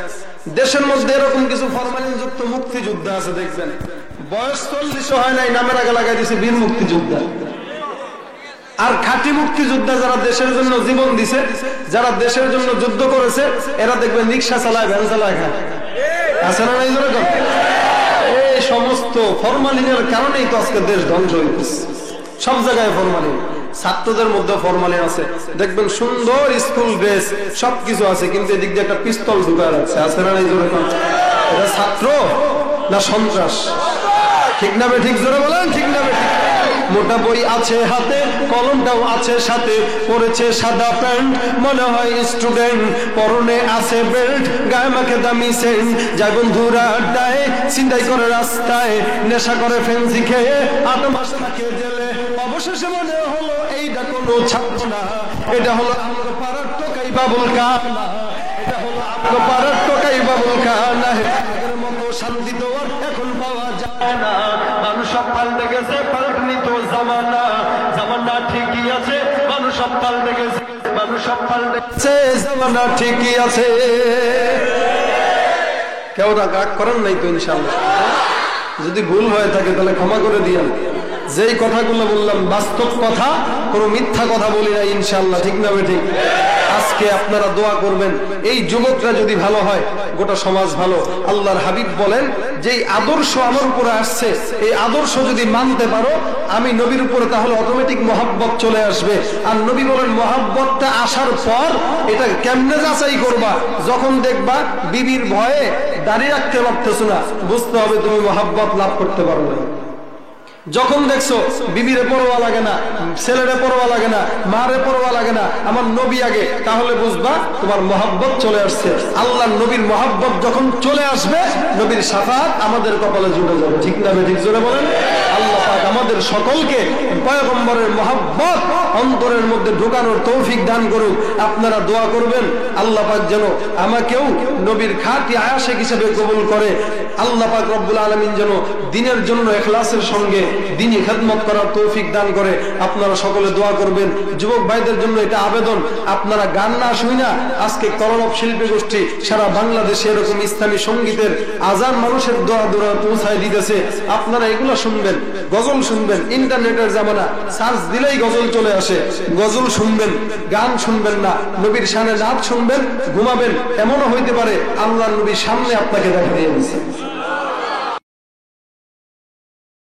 দেশের মধ্যে এরকম কিছু ফরমালিন যুক্ত মুক্তিযোদ্ধা আছে, দেখবেন বয়স 40 হয় নাই, নামের আগে লাগাই দিয়েছে বীর মুক্তিযোদ্ধা। আর খাঁটি মুক্তিযোদ্ধা যারা দেশের জন্য জীবন দিছে, যারা দেশের জন্য যুদ্ধ করেছে, এরা দেখবেন রিক্সা চালায়, ভ্যান চালায়, খায়। আছে না নাই? এই সমস্ত ফরমালিনের কারণেই তো আজকে দেশ ধ্বংস হইতেছে। সব জায়গায় ফরমালিন, ছাত্রদের মধ্যে ফরমালিন আছে। দেখবেন সুন্দর স্কুল ড্রেস সবকিছু আছে, কিন্তু এদিক দিয়ে একটা পিস্তল ঢুকায় রাখছে। আছে না নাই? এটা ছাত্র না সন্ত্রাস? ঠিক না ঠিক? জোরে বলেন ঠিক না ঠিক? মোটা বই আছে হাতে, কলমটাও আছে সাথে, পরেছে সাদা প্যান্ট, মনে হয় স্টুডেন্ট, পরনে আছে বেল্ট, গায়ে মাখে দামি সেন্ট, যায় বন্ধুরা আড্ডায়, ছিনতাই করে রাস্তায়, নেশা করে ফেন্সি খেয়ে 8 মাস থাকে জেলে। অবশেষে মনে হলো এইটা কোনো ছাত্র না, এটা হলো আমার পাড়ার টোকাই বাবুল কানা, এটা হলো আমার পাড়ার টোকাই বাবুল কানা। আগের মতো শান্তি তো আর এখন পাওয়া যায় না, মানুষ সব পাল্টে গেছে, পাল্টনি তো জামানা, জামানা ঠিকই আছে, মানুষ সব পাল্টে গেছে, মানুষ সব পাল্টে গেছে, জামানা ঠিকই আছে। কেউ রাগ করেন নাই তো? ইনশাআল্লাহ যদি ভুল হয়ে থাকে তাহলে ক্ষমা করে দিয়েন। যেই কথাগুলো বললাম বাস্তব কথা, কোনো মিথ্যা কথা বলি না ইনশাআল্লাহ। ঠিক না ঠিক? আজকে আপনারা দোয়া করবেন, এই যুবকরা যদি ভালো হয় গোটা সমাজ ভালো। আল্লাহর হাবিব বলেন যে আদর্শ আমার উপরে আসছে, এই আদর্শ যদি মানতে পারো আমি নবীর উপরে, তাহলে অটোমেটিক মহাব্বত চলে আসবে। আর নবী বলেন মহাব্বতটা আসার পর এটা কেমনে যাচাই করবা? যখন দেখবা বিবির ভয়ে দাঁড়িয়ে রাখতে পারতেছো না, বুঝতে হবে তুমি মহাব্বত লাভ করতে পারো না। যখন দেখছো বিবিরে পরোয়া লাগে না, ছেলেরে পরোয়া লাগে না, মারে পরোয়া লাগে না, আমার নবী আগে, তাহলে বুঝবা তোমার মহাব্বত চলে আসছে। আল্লাহর নবীর মহাব্বত যখন চলে আসবে, নবীর শাফাআত আমাদের কপালে জুড়ে যাবে। ঠিক না ঠিক? জোরে বলেন। আল্লাহ পাক আমাদের সকলকে পয়গম্বরের মহাব্বত অন্তরের মধ্যে ঢোকানোর তৌফিক দান করুক। আপনারা দোয়া করবেন আল্লাহ পাক যেন আমাকেও নবীর খাঁটি আয়াশিক হিসেবে কবুল করে। আল্লাহ পাক রব্বুল আলামিন যেন দিনের জন্য ইখলাসের সঙ্গে দিনী খেদমত করার তৌফিক দান করে। আপনারা সকলে দোয়া করবেন। যুবক ভাইদের জন্য এটা আবেদন, আপনারা গান না শুই না, আজকে করণব শিল্পী গোষ্ঠী সারা বাংলাদেশে এরকম ইসলামী সঙ্গীতের আজান মানুষের দোয়া দোয়া পৌঁছায় দিতেছে, আপনারা এগুলো শুনবেন, গজল শুনবেন। ইন্টারনেটের জামানা, সার্চ দিলেই গজল চলে আসে। গজল শুনবেন, গান শুনবেন না, নবীর শানে নাচ শুনবেন, ঘুমাবেন। এমনও হইতে পারে আল্লাহ নবীর সামনে আপনাকে দেখা দিয়ে দিচ্ছে।